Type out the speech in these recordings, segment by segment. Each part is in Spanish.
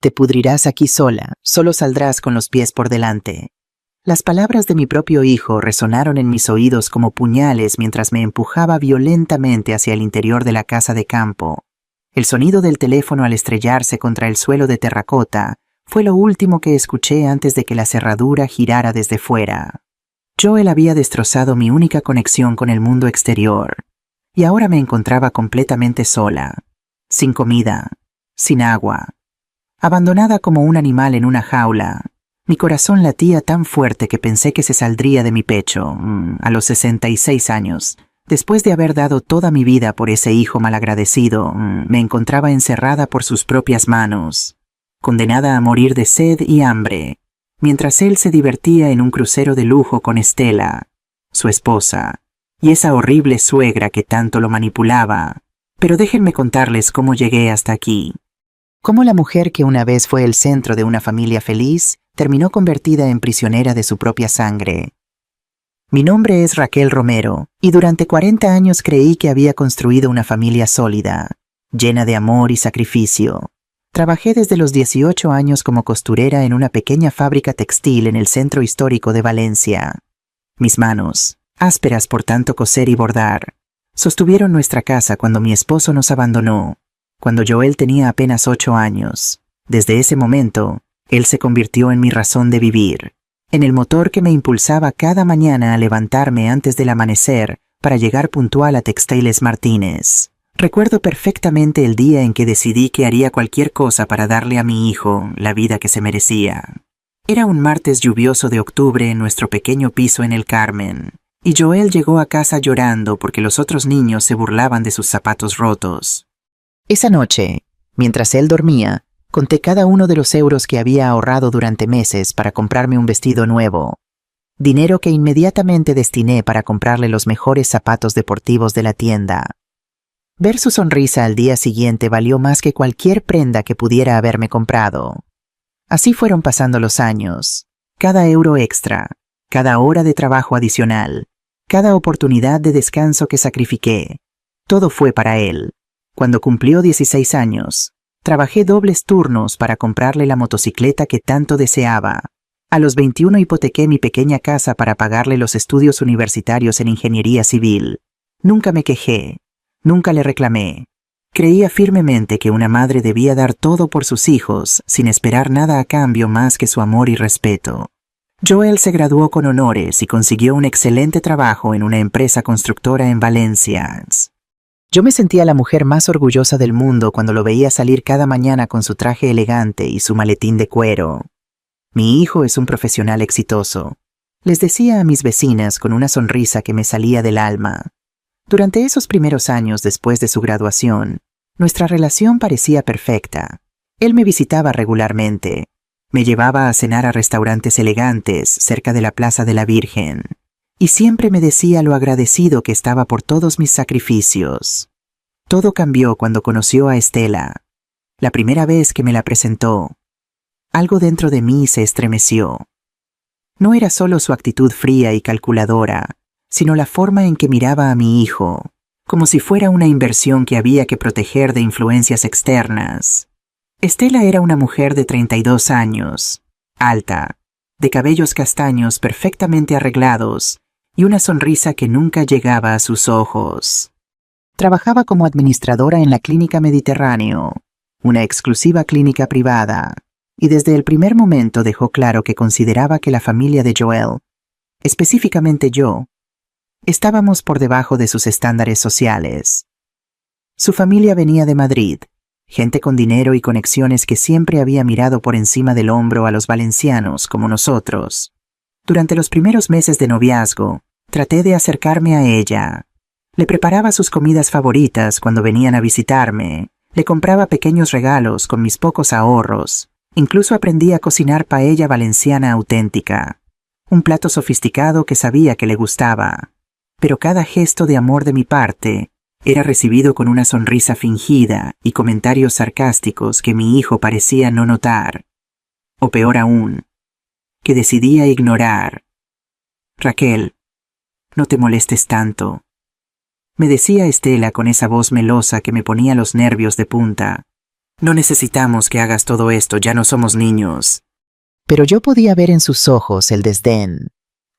Te pudrirás aquí sola, solo saldrás con los pies por delante. Las palabras de mi propio hijo resonaron en mis oídos como puñales mientras me empujaba violentamente hacia el interior de la casa de campo. El sonido del teléfono al estrellarse contra el suelo de terracota fue lo último que escuché antes de que la cerradura girara desde fuera. Joel había destrozado mi única conexión con el mundo exterior, y ahora me encontraba completamente sola, sin comida, sin agua, abandonada como un animal en una jaula. Mi corazón latía tan fuerte que pensé que se saldría de mi pecho, a los 66 años. Después de haber dado toda mi vida por ese hijo malagradecido, me encontraba encerrada por sus propias manos, condenada a morir de sed y hambre, mientras él se divertía en un crucero de lujo con Estela, su esposa, y esa horrible suegra que tanto lo manipulaba. Pero déjenme contarles cómo llegué hasta aquí. Cómo la mujer que una vez fue el centro de una familia feliz, terminó convertida en prisionera de su propia sangre. Mi nombre es Raquel Romero, y durante 40 años creí que había construido una familia sólida, llena de amor y sacrificio. Trabajé desde los 18 años como costurera en una pequeña fábrica textil en el centro histórico de Valencia. Mis manos, ásperas por tanto coser y bordar, sostuvieron nuestra casa cuando mi esposo nos abandonó, cuando Joel tenía apenas 8 años. Desde ese momento, él se convirtió en mi razón de vivir, en el motor que me impulsaba cada mañana a levantarme antes del amanecer para llegar puntual a Textiles Martínez. Recuerdo perfectamente el día en que decidí que haría cualquier cosa para darle a mi hijo la vida que se merecía. Era un martes lluvioso de octubre en nuestro pequeño piso en el Carmen, y Joel llegó a casa llorando porque los otros niños se burlaban de sus zapatos rotos. Esa noche, mientras él dormía, conté cada uno de los euros que había ahorrado durante meses para comprarme un vestido nuevo, dinero que inmediatamente destiné para comprarle los mejores zapatos deportivos de la tienda. Ver su sonrisa al día siguiente valió más que cualquier prenda que pudiera haberme comprado. Así fueron pasando los años. Cada euro extra, cada hora de trabajo adicional, cada oportunidad de descanso que sacrifiqué, todo fue para él. Cuando cumplió 16 años, trabajé dobles turnos para comprarle la motocicleta que tanto deseaba. A los 21 hipotequé mi pequeña casa para pagarle los estudios universitarios en ingeniería civil. Nunca me quejé, nunca le reclamé. Creía firmemente que una madre debía dar todo por sus hijos sin esperar nada a cambio más que su amor y respeto. Joel se graduó con honores y consiguió un excelente trabajo en una empresa constructora en Valencia. Yo me sentía la mujer más orgullosa del mundo cuando lo veía salir cada mañana con su traje elegante y su maletín de cuero. Mi hijo es un profesional exitoso, les decía a mis vecinas con una sonrisa que me salía del alma. Durante esos primeros años después de su graduación, nuestra relación parecía perfecta. Él me visitaba regularmente, me llevaba a cenar a restaurantes elegantes cerca de la Plaza de la Virgen, y siempre me decía lo agradecido que estaba por todos mis sacrificios. Todo cambió cuando conoció a Estela. La primera vez que me la presentó, algo dentro de mí se estremeció. No era solo su actitud fría y calculadora, sino la forma en que miraba a mi hijo, como si fuera una inversión que había que proteger de influencias externas. Estela era una mujer de 32 años, alta, de cabellos castaños perfectamente arreglados, y una sonrisa que nunca llegaba a sus ojos. Trabajaba como administradora en la Clínica Mediterráneo, una exclusiva clínica privada, y desde el primer momento dejó claro que consideraba que la familia de Joel, específicamente yo, estábamos por debajo de sus estándares sociales. Su familia venía de Madrid, gente con dinero y conexiones que siempre había mirado por encima del hombro a los valencianos como nosotros. Durante los primeros meses de noviazgo, traté de acercarme a ella. Le preparaba sus comidas favoritas cuando venían a visitarme, le compraba pequeños regalos con mis pocos ahorros, incluso aprendí a cocinar paella valenciana auténtica, un plato sofisticado que sabía que le gustaba. Pero cada gesto de amor de mi parte era recibido con una sonrisa fingida y comentarios sarcásticos que mi hijo parecía no notar. O peor aún, que decidía ignorar. Raquel, no te molestes tanto, me decía Estela con esa voz melosa que me ponía los nervios de punta. No necesitamos que hagas todo esto, ya no somos niños. Pero yo podía ver en sus ojos el desdén,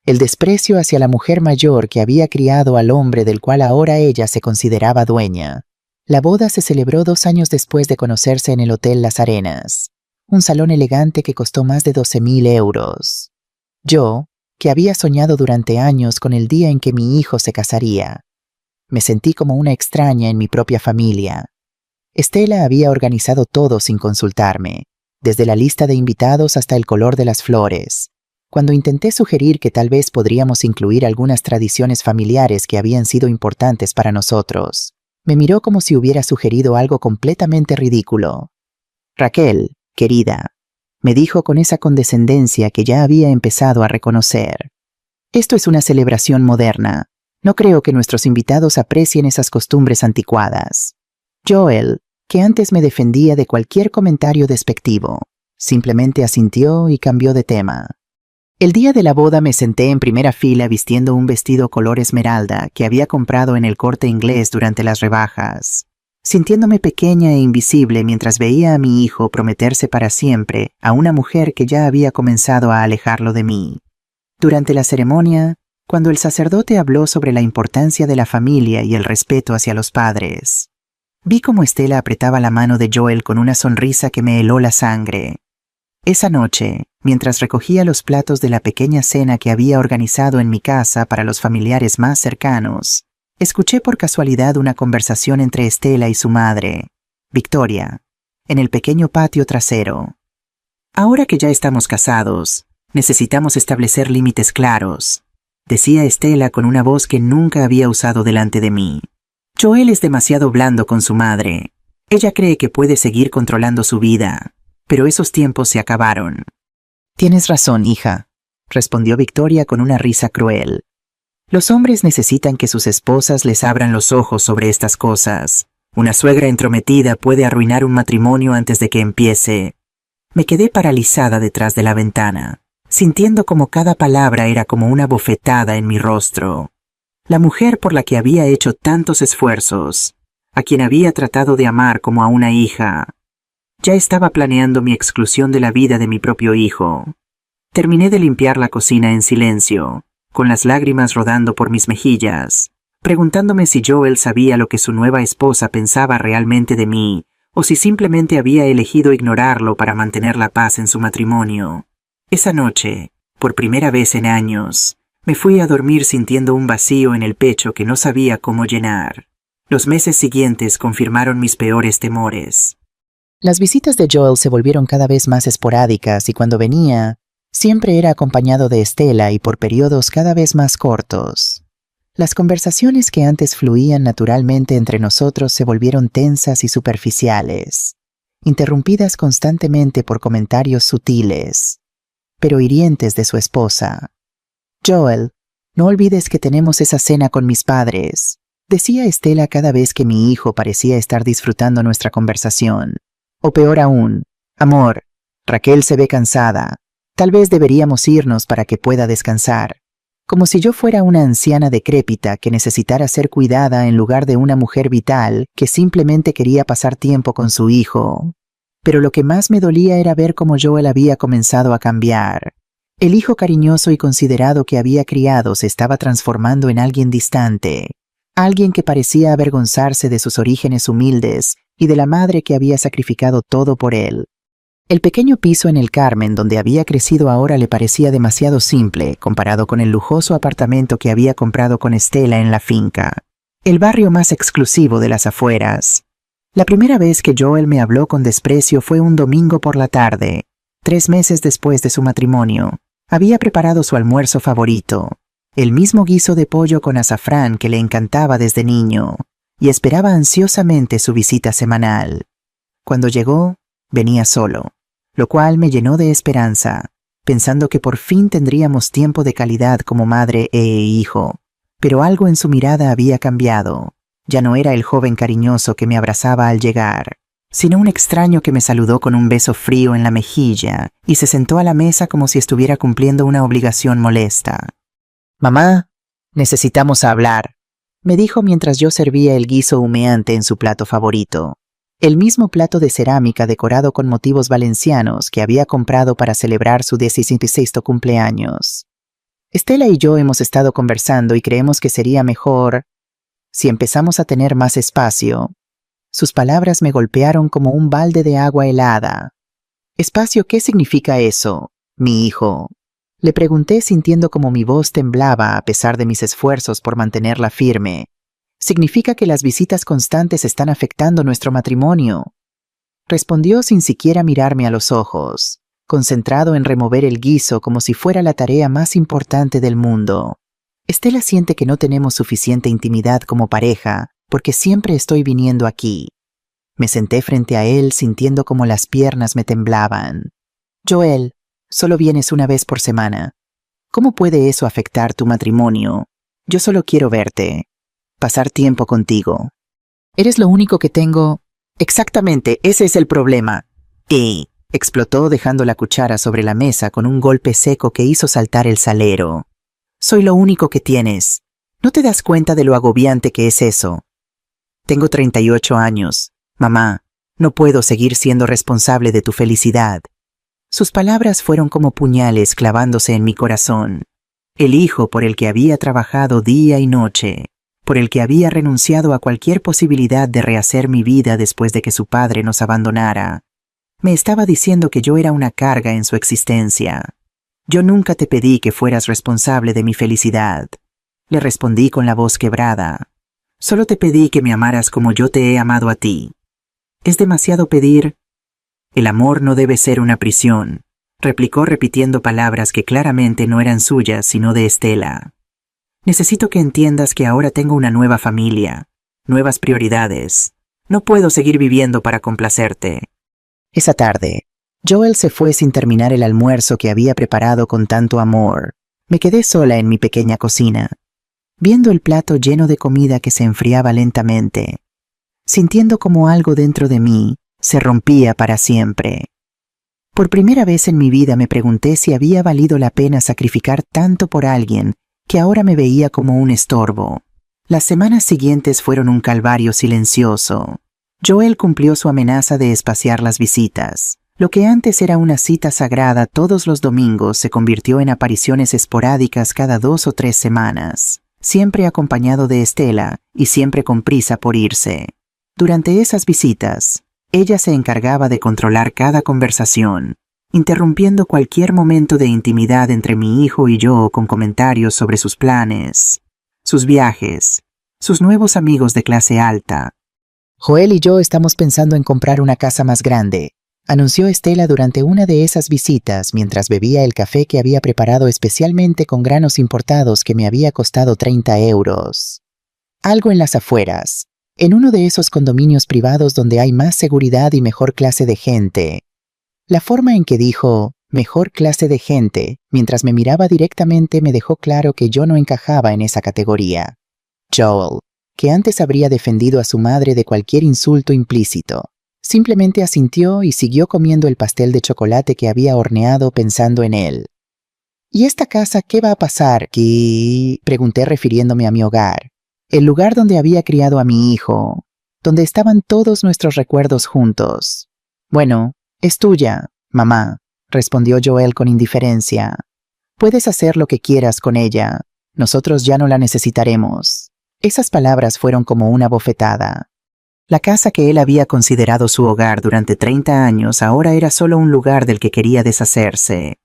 el desprecio hacia la mujer mayor que había criado al hombre del cual ahora ella se consideraba dueña. La boda se celebró 2 años después de conocerse en el Hotel Las Arenas, un salón elegante que costó más de 12.000 euros. Yo, que había soñado durante años con el día en que mi hijo se casaría, me sentí como una extraña en mi propia familia. Estela había organizado todo sin consultarme, desde la lista de invitados hasta el color de las flores. Cuando intenté sugerir que tal vez podríamos incluir algunas tradiciones familiares que habían sido importantes para nosotros, me miró como si hubiera sugerido algo completamente ridículo. Raquel, querida, me dijo con esa condescendencia que ya había empezado a reconocer. Esto es una celebración moderna. No creo que nuestros invitados aprecien esas costumbres anticuadas. Joel, que antes me defendía de cualquier comentario despectivo, simplemente asintió y cambió de tema. El día de la boda me senté en primera fila vistiendo un vestido color esmeralda que había comprado en el Corte Inglés durante las rebajas, sintiéndome pequeña e invisible mientras veía a mi hijo prometerse para siempre a una mujer que ya había comenzado a alejarlo de mí. Durante la ceremonia, cuando el sacerdote habló sobre la importancia de la familia y el respeto hacia los padres, vi cómo Estela apretaba la mano de Joel con una sonrisa que me heló la sangre. Esa noche, mientras recogía los platos de la pequeña cena que había organizado en mi casa para los familiares más cercanos, escuché por casualidad una conversación entre Estela y su madre, Victoria, en el pequeño patio trasero. Ahora que ya estamos casados, necesitamos establecer límites claros, decía Estela con una voz que nunca había usado delante de mí. Joel es demasiado blando con su madre. Ella cree que puede seguir controlando su vida, pero esos tiempos se acabaron. Tienes razón, hija, respondió Victoria con una risa cruel. Los hombres necesitan que sus esposas les abran los ojos sobre estas cosas. Una suegra entrometida puede arruinar un matrimonio antes de que empiece. Me quedé paralizada detrás de la ventana, sintiendo como cada palabra era como una bofetada en mi rostro. La mujer por la que había hecho tantos esfuerzos, a quien había tratado de amar como a una hija, ya estaba planeando mi exclusión de la vida de mi propio hijo. Terminé de limpiar la cocina en silencio, con las lágrimas rodando por mis mejillas, preguntándome si Joel sabía lo que su nueva esposa pensaba realmente de mí, o si simplemente había elegido ignorarlo para mantener la paz en su matrimonio. Esa noche, por primera vez en años, me fui a dormir sintiendo un vacío en el pecho que no sabía cómo llenar. Los meses siguientes confirmaron mis peores temores. Las visitas de Joel se volvieron cada vez más esporádicas y cuando venía, siempre era acompañado de Estela y por periodos cada vez más cortos. Las conversaciones que antes fluían naturalmente entre nosotros se volvieron tensas y superficiales, interrumpidas constantemente por comentarios sutiles, pero hirientes de su esposa. Joel, no olvides que tenemos esa cena con mis padres, decía Estela cada vez que mi hijo parecía estar disfrutando nuestra conversación. O peor aún, amor, Raquel se ve cansada. Tal vez deberíamos irnos para que pueda descansar. Como si yo fuera una anciana decrépita que necesitara ser cuidada en lugar de una mujer vital que simplemente quería pasar tiempo con su hijo. Pero lo que más me dolía era ver cómo Joel había comenzado a cambiar. El hijo cariñoso y considerado que había criado se estaba transformando en alguien distante, alguien que parecía avergonzarse de sus orígenes humildes y de la madre que había sacrificado todo por él. El pequeño piso en el Carmen donde había crecido ahora le parecía demasiado simple comparado con el lujoso apartamento que había comprado con Estela en la finca, el barrio más exclusivo de las afueras. La primera vez que Joel me habló con desprecio fue un domingo por la tarde, 3 meses después de su matrimonio. Había preparado su almuerzo favorito, el mismo guiso de pollo con azafrán que le encantaba desde niño, y esperaba ansiosamente su visita semanal. Cuando llegó, venía solo, lo cual me llenó de esperanza, pensando que por fin tendríamos tiempo de calidad como madre e hijo. Pero algo en su mirada había cambiado. Ya no era el joven cariñoso que me abrazaba al llegar, sino un extraño que me saludó con un beso frío en la mejilla y se sentó a la mesa como si estuviera cumpliendo una obligación molesta. «Mamá, necesitamos hablar», me dijo mientras yo servía el guiso humeante en su plato favorito. El mismo plato de cerámica decorado con motivos valencianos que había comprado para celebrar su 16º cumpleaños. Estela y yo hemos estado conversando y creemos que sería mejor si empezamos a tener más espacio. Sus palabras me golpearon como un balde de agua helada. ¿Espacio? ¿Qué significa eso, mi hijo? Le pregunté sintiendo como mi voz temblaba a pesar de mis esfuerzos por mantenerla firme. Significa que las visitas constantes están afectando nuestro matrimonio. Respondió sin siquiera mirarme a los ojos, concentrado en remover el guiso como si fuera la tarea más importante del mundo. Estela siente que no tenemos suficiente intimidad como pareja, porque siempre estoy viniendo aquí. Me senté frente a él sintiendo como las piernas me temblaban. Joel, solo vienes una vez por semana. ¿Cómo puede eso afectar tu matrimonio? Yo solo quiero verte, pasar tiempo contigo. Eres lo único que tengo. Exactamente, ese es el problema. Y explotó dejando la cuchara sobre la mesa con un golpe seco que hizo saltar el salero. Soy lo único que tienes. ¿No te das cuenta de lo agobiante que es eso? Tengo 38 años. Mamá, no puedo seguir siendo responsable de tu felicidad. Sus palabras fueron como puñales clavándose en mi corazón. El hijo por el que había trabajado día y noche, por el que había renunciado a cualquier posibilidad de rehacer mi vida después de que su padre nos abandonara, me estaba diciendo que yo era una carga en su existencia. Yo nunca te pedí que fueras responsable de mi felicidad. Le respondí con la voz quebrada. Solo te pedí que me amaras como yo te he amado a ti. ¿Es demasiado pedir? El amor no debe ser una prisión, replicó repitiendo palabras que claramente no eran suyas sino de Estela. Necesito que entiendas que ahora tengo una nueva familia, nuevas prioridades. No puedo seguir viviendo para complacerte. Esa tarde, Joel se fue sin terminar el almuerzo que había preparado con tanto amor. Me quedé sola en mi pequeña cocina, viendo el plato lleno de comida que se enfriaba lentamente, sintiendo como algo dentro de mí se rompía para siempre. Por primera vez en mi vida me pregunté si había valido la pena sacrificar tanto por alguien que ahora me veía como un estorbo. Las semanas siguientes fueron un calvario silencioso. Joel cumplió su amenaza de espaciar las visitas. Lo que antes era una cita sagrada todos los domingos se convirtió en apariciones esporádicas cada 2 o 3 semanas, siempre acompañado de Estela y siempre con prisa por irse. Durante esas visitas, ella se encargaba de controlar cada conversación, interrumpiendo cualquier momento de intimidad entre mi hijo y yo con comentarios sobre sus planes, sus viajes, sus nuevos amigos de clase alta. Joel y yo estamos pensando en comprar una casa más grande, anunció Estela durante una de esas visitas mientras bebía el café que había preparado especialmente con granos importados que me había costado 30 euros. Algo en las afueras, en uno de esos condominios privados donde hay más seguridad y mejor clase de gente. La forma en que dijo mejor clase de gente mientras me miraba directamente me dejó claro que yo no encajaba en esa categoría. Joel, que antes habría defendido a su madre de cualquier insulto implícito, simplemente asintió y siguió comiendo el pastel de chocolate que había horneado pensando en él. ¿Y esta casa qué va a pasar? ¿Qué? Pregunté refiriéndome a mi hogar, el lugar donde había criado a mi hijo, donde estaban todos nuestros recuerdos juntos. Bueno, es tuya, mamá, respondió Joel con indiferencia. Puedes hacer lo que quieras con ella. Nosotros ya no la necesitaremos. Esas palabras fueron como una bofetada. La casa que él había considerado su hogar durante 30 años ahora era solo un lugar del que quería deshacerse.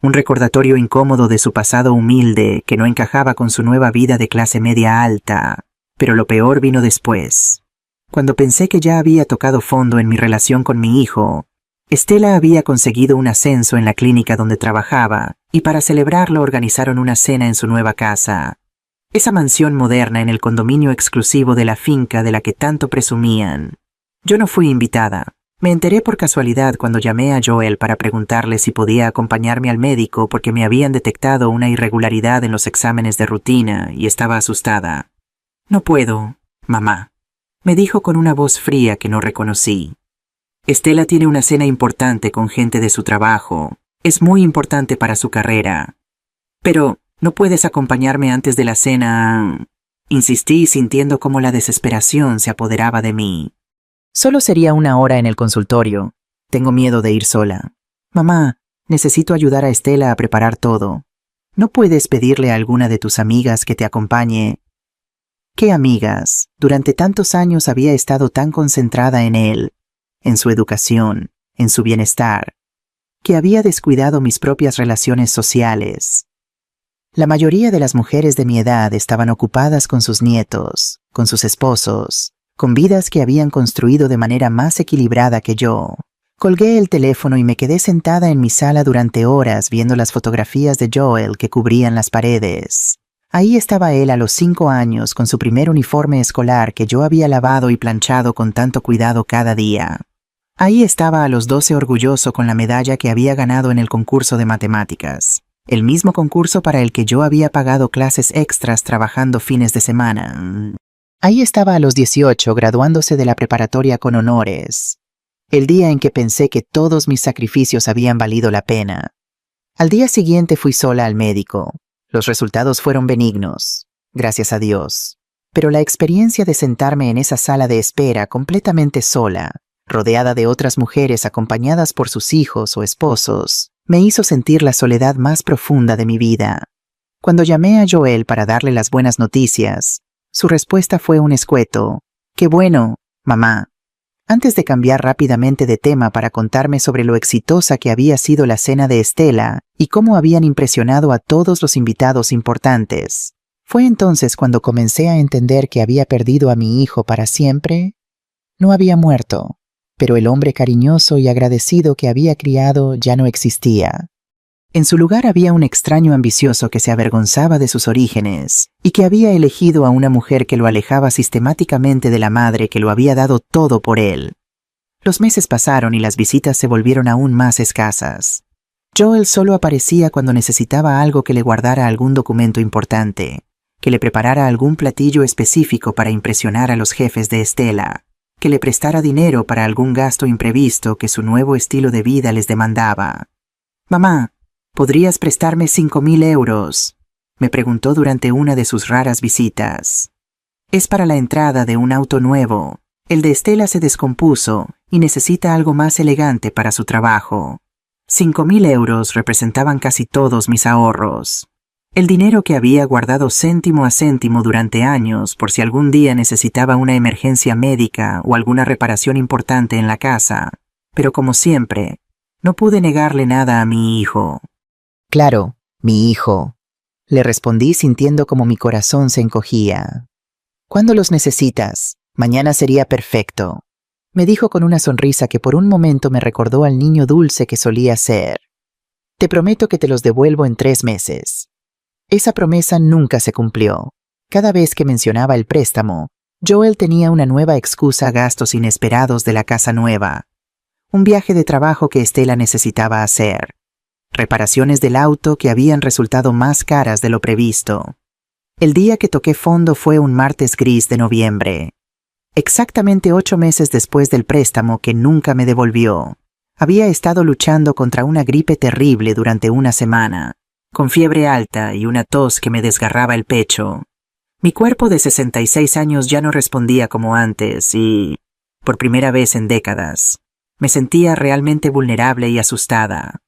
Un recordatorio incómodo de su pasado humilde que no encajaba con su nueva vida de clase media alta. Pero lo peor vino después. Cuando pensé que ya había tocado fondo en mi relación con mi hijo, Estela había conseguido un ascenso en la clínica donde trabajaba y para celebrarlo organizaron una cena en su nueva casa. Esa mansión moderna en el condominio exclusivo de la finca de la que tanto presumían. Yo no fui invitada. Me enteré por casualidad cuando llamé a Joel para preguntarle si podía acompañarme al médico porque me habían detectado una irregularidad en los exámenes de rutina y estaba asustada. No puedo, mamá, me dijo con una voz fría que no reconocí. Estela tiene una cena importante con gente de su trabajo. Es muy importante para su carrera. Pero ¿no puedes acompañarme antes de la cena? Insistí sintiendo cómo la desesperación se apoderaba de mí. Solo sería 1 hora en el consultorio. Tengo miedo de ir sola. Mamá, necesito ayudar a Estela a preparar todo. ¿No puedes pedirle a alguna de tus amigas que te acompañe? ¿Qué amigas? Durante tantos años había estado tan concentrada en él, en su educación, en su bienestar, que había descuidado mis propias relaciones sociales. La mayoría de las mujeres de mi edad estaban ocupadas con sus nietos, con sus esposos, con vidas que habían construido de manera más equilibrada que yo. Colgué el teléfono y me quedé sentada en mi sala durante horas viendo las fotografías de Joel que cubrían las paredes. Ahí estaba él a los 5 años con su primer uniforme escolar que yo había lavado y planchado con tanto cuidado cada día. Ahí estaba a los 12 orgulloso con la medalla que había ganado en el concurso de matemáticas, el mismo concurso para el que yo había pagado clases extras trabajando fines de semana. Ahí estaba a los 18 graduándose de la preparatoria con honores, el día en que pensé que todos mis sacrificios habían valido la pena. Al día siguiente fui sola al médico. Los resultados fueron benignos, gracias a Dios. Pero la experiencia de sentarme en esa sala de espera completamente sola, rodeada de otras mujeres acompañadas por sus hijos o esposos, me hizo sentir la soledad más profunda de mi vida. Cuando llamé a Joel para darle las buenas noticias, su respuesta fue un escueto: «Qué bueno, mamá». Antes de cambiar rápidamente de tema para contarme sobre lo exitosa que había sido la cena de Estela y cómo habían impresionado a todos los invitados importantes, fue entonces cuando comencé a entender que había perdido a mi hijo para siempre. No había muerto, pero el hombre cariñoso y agradecido que había criado ya no existía. En su lugar había un extraño ambicioso que se avergonzaba de sus orígenes y que había elegido a una mujer que lo alejaba sistemáticamente de la madre que lo había dado todo por él. Los meses pasaron y las visitas se volvieron aún más escasas. Joel solo aparecía cuando necesitaba algo que le guardara algún documento importante, que le preparara algún platillo específico para impresionar a los jefes de Estela, que le prestara dinero para algún gasto imprevisto que su nuevo estilo de vida les demandaba. «Mamá, ¿podrías prestarme 5.000 euros?» me preguntó durante una de sus raras visitas. «Es para la entrada de un auto nuevo. El de Estela se descompuso y necesita algo más elegante para su trabajo». 5.000 euros representaban casi todos mis ahorros. El dinero que había guardado céntimo a céntimo durante años por si algún día necesitaba una emergencia médica o alguna reparación importante en la casa. Pero como siempre, no pude negarle nada a mi hijo. «Claro, mi hijo», le respondí sintiendo como mi corazón se encogía. «¿Cuándo los necesitas? Mañana sería perfecto», me dijo con una sonrisa que por un momento me recordó al niño dulce que solía ser. «Te prometo que te los devuelvo en 3 meses». Esa promesa nunca se cumplió. Cada vez que mencionaba el préstamo, Joel tenía una nueva excusa a gastos inesperados de la casa nueva. Un viaje de trabajo que Estela necesitaba hacer. Reparaciones del auto que habían resultado más caras de lo previsto. El día que toqué fondo fue un martes gris de noviembre. Exactamente 8 meses después del préstamo que nunca me devolvió. Había estado luchando contra una gripe terrible durante una semana, con fiebre alta y una tos que me desgarraba el pecho. Mi cuerpo de 66 años ya no respondía como antes y, por primera vez en décadas, me sentía realmente vulnerable y asustada.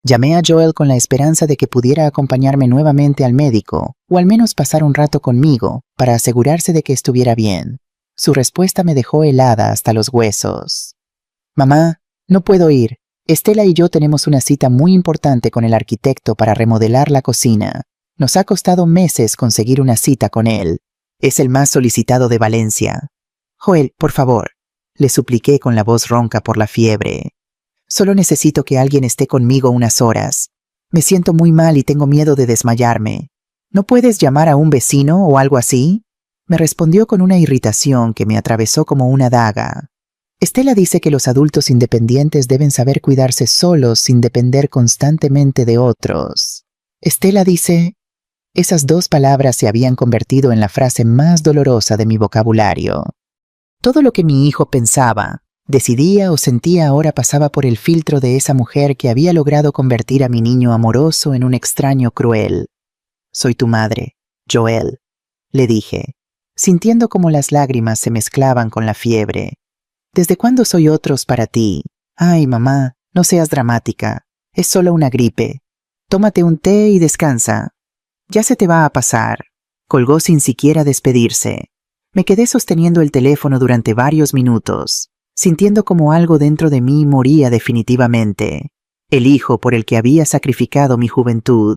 Llamé a Joel con la esperanza de que pudiera acompañarme nuevamente al médico, o al menos pasar un rato conmigo, para asegurarse de que estuviera bien. Su respuesta me dejó helada hasta los huesos. «Mamá, no puedo ir. Estela y yo tenemos una cita muy importante con el arquitecto para remodelar la cocina. Nos ha costado meses conseguir una cita con él. Es el más solicitado de Valencia. Joel, por favor», le supliqué con la voz ronca por la fiebre. «Solo necesito que alguien esté conmigo unas horas. Me siento muy mal y tengo miedo de desmayarme. ¿No puedes llamar a un vecino o algo así?», me respondió con una irritación que me atravesó como una daga. Estela dice que los adultos independientes deben saber cuidarse solos sin depender constantemente de otros. Estela dice... Esas 2 palabras se habían convertido en la frase más dolorosa de mi vocabulario. Todo lo que mi hijo pensaba, decidía o sentía ahora pasaba por el filtro de esa mujer que había logrado convertir a mi niño amoroso en un extraño cruel. «Soy tu madre, Joel», le dije, sintiendo como las lágrimas se mezclaban con la fiebre. ¿Desde cuándo soy otros para ti? Ay, mamá, no seas dramática. Es solo una gripe. Tómate un té y descansa. Ya se te va a pasar. Colgó sin siquiera despedirse. Me quedé sosteniendo el teléfono durante varios minutos, sintiendo como algo dentro de mí moría definitivamente. El hijo por el que había sacrificado mi juventud,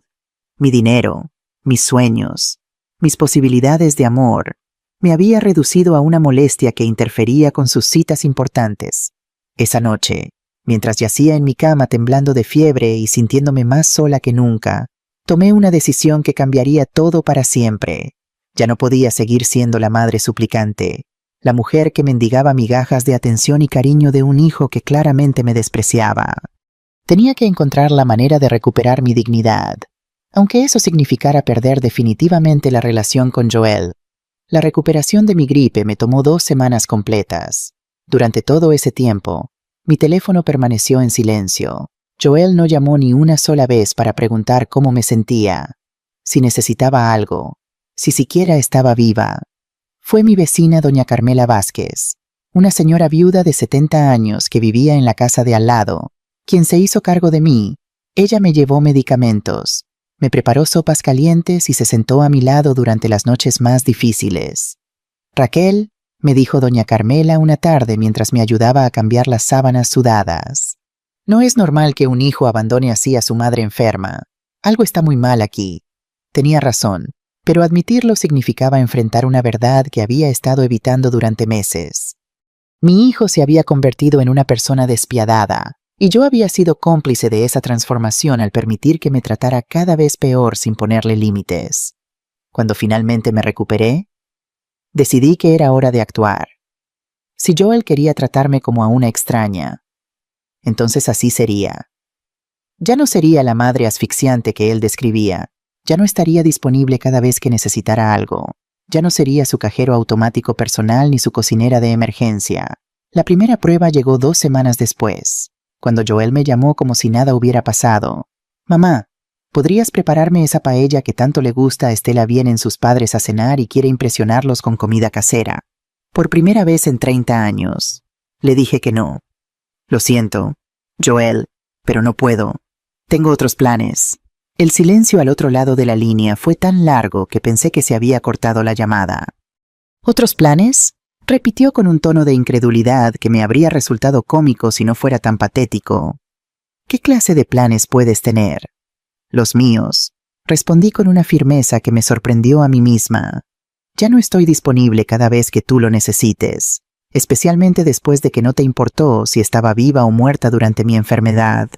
mi dinero, mis sueños, mis posibilidades de amor, me había reducido a una molestia que interfería con sus citas importantes. Esa noche, mientras yacía en mi cama temblando de fiebre y sintiéndome más sola que nunca, tomé una decisión que cambiaría todo para siempre. Ya no podía seguir siendo la madre suplicante, la mujer que mendigaba migajas de atención y cariño de un hijo que claramente me despreciaba. Tenía que encontrar la manera de recuperar mi dignidad, aunque eso significara perder definitivamente la relación con Joel. La recuperación de mi gripe me tomó 2 semanas completas. Durante todo ese tiempo, mi teléfono permaneció en silencio. Joel no llamó ni una sola vez para preguntar cómo me sentía, si necesitaba algo, si siquiera estaba viva. Fue mi vecina doña Carmela Vázquez, una señora viuda de 70 años que vivía en la casa de al lado, quien se hizo cargo de mí. Ella me llevó medicamentos, me preparó sopas calientes y se sentó a mi lado durante las noches más difíciles. Raquel, me dijo doña Carmela una tarde mientras me ayudaba a cambiar las sábanas sudadas. No es normal que un hijo abandone así a su madre enferma. Algo está muy mal aquí. Tenía razón, pero admitirlo significaba enfrentar una verdad que había estado evitando durante meses. Mi hijo se había convertido en una persona despiadada, y yo había sido cómplice de esa transformación al permitir que me tratara cada vez peor sin ponerle límites. Cuando finalmente me recuperé, decidí que era hora de actuar. Si Joel quería tratarme como a una extraña, entonces así sería. Ya no sería la madre asfixiante que él describía, ya no estaría disponible cada vez que necesitara algo, ya no sería su cajero automático personal ni su cocinera de emergencia. La primera prueba llegó 2 semanas después, cuando Joel me llamó como si nada hubiera pasado. Mamá, ¿podrías prepararme esa paella que tanto le gusta a Estela? Vienen sus padres a cenar y quiere impresionarlos con comida casera. Por primera vez en 30 años. Le dije que no. Lo siento, Joel, pero no puedo. Tengo otros planes. El silencio al otro lado de la línea fue tan largo que pensé que se había cortado la llamada. ¿Otros planes? Repitió con un tono de incredulidad que me habría resultado cómico si no fuera tan patético. ¿Qué clase de planes puedes tener? Los míos, respondí con una firmeza que me sorprendió a mí misma. Ya no estoy disponible cada vez que tú lo necesites, especialmente después de que no te importó si estaba viva o muerta durante mi enfermedad.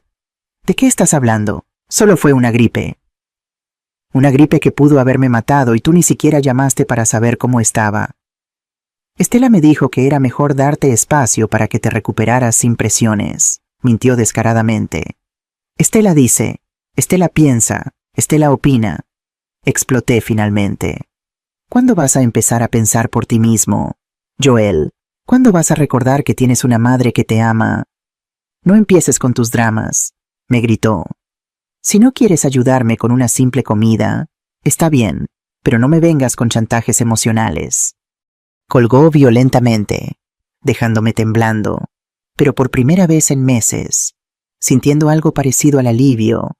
¿De qué estás hablando? Solo fue una gripe. Una gripe que pudo haberme matado y tú ni siquiera llamaste para saber cómo estaba. Estela me dijo que era mejor darte espacio para que te recuperaras sin presiones. Mintió descaradamente. Estela dice, Estela piensa, Estela opina. Exploté finalmente. ¿Cuándo vas a empezar a pensar por ti mismo? Joel, ¿cuándo vas a recordar que tienes una madre que te ama? No empieces con tus dramas, me gritó. Si no quieres ayudarme con una simple comida, está bien, pero no me vengas con chantajes emocionales. Colgó violentamente, dejándome temblando, pero por primera vez en meses, sintiendo algo parecido al alivio.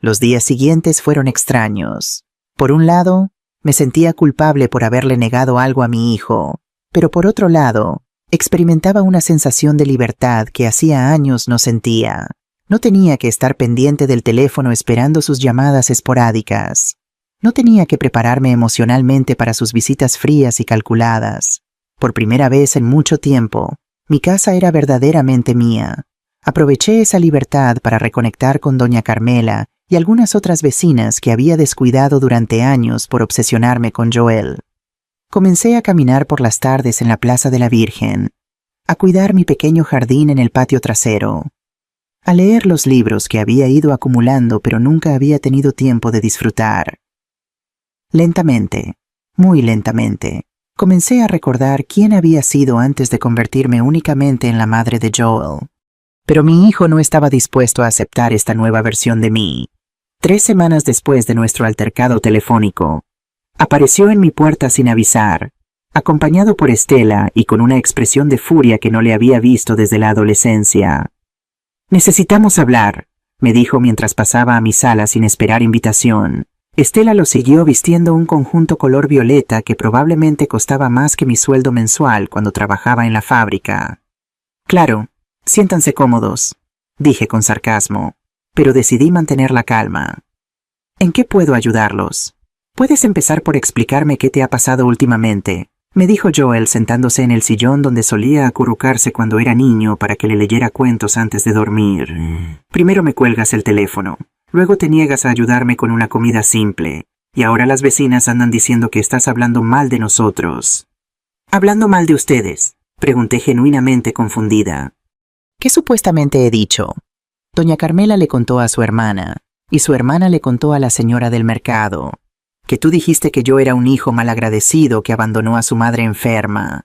Los días siguientes fueron extraños. Por un lado, me sentía culpable por haberle negado algo a mi hijo, pero por otro lado, experimentaba una sensación de libertad que hacía años no sentía. No tenía que estar pendiente del teléfono esperando sus llamadas esporádicas. No tenía que prepararme emocionalmente para sus visitas frías y calculadas. Por primera vez en mucho tiempo, mi casa era verdaderamente mía. Aproveché esa libertad para reconectar con doña Carmela y algunas otras vecinas que había descuidado durante años por obsesionarme con Joel. Comencé a caminar por las tardes en la Plaza de la Virgen, a cuidar mi pequeño jardín en el patio trasero, a leer los libros que había ido acumulando pero nunca había tenido tiempo de disfrutar. Lentamente, muy lentamente, comencé a recordar quién había sido antes de convertirme únicamente en la madre de Joel. Pero mi hijo no estaba dispuesto a aceptar esta nueva versión de mí. 3 semanas después de nuestro altercado telefónico, apareció en mi puerta sin avisar, acompañado por Estela y con una expresión de furia que no le había visto desde la adolescencia. «Necesitamos hablar», me dijo mientras pasaba a mi sala sin esperar invitación. Estela lo siguió vistiendo un conjunto color violeta que probablemente costaba más que mi sueldo mensual cuando trabajaba en la fábrica. «Claro, siéntanse cómodos», dije con sarcasmo, pero decidí mantener la calma. «¿En qué puedo ayudarlos? Puedes empezar por explicarme qué te ha pasado últimamente», me dijo Joel sentándose en el sillón donde solía acurrucarse cuando era niño para que le leyera cuentos antes de dormir. «Primero me cuelgas el teléfono, luego te niegas a ayudarme con una comida simple, y ahora las vecinas andan diciendo que estás hablando mal de nosotros». «¿Hablando mal de ustedes?», pregunté genuinamente confundida. «¿Qué supuestamente he dicho?». Doña Carmela le contó a su hermana, y su hermana le contó a la señora del mercado, que tú dijiste que yo era un hijo malagradecido que abandonó a su madre enferma.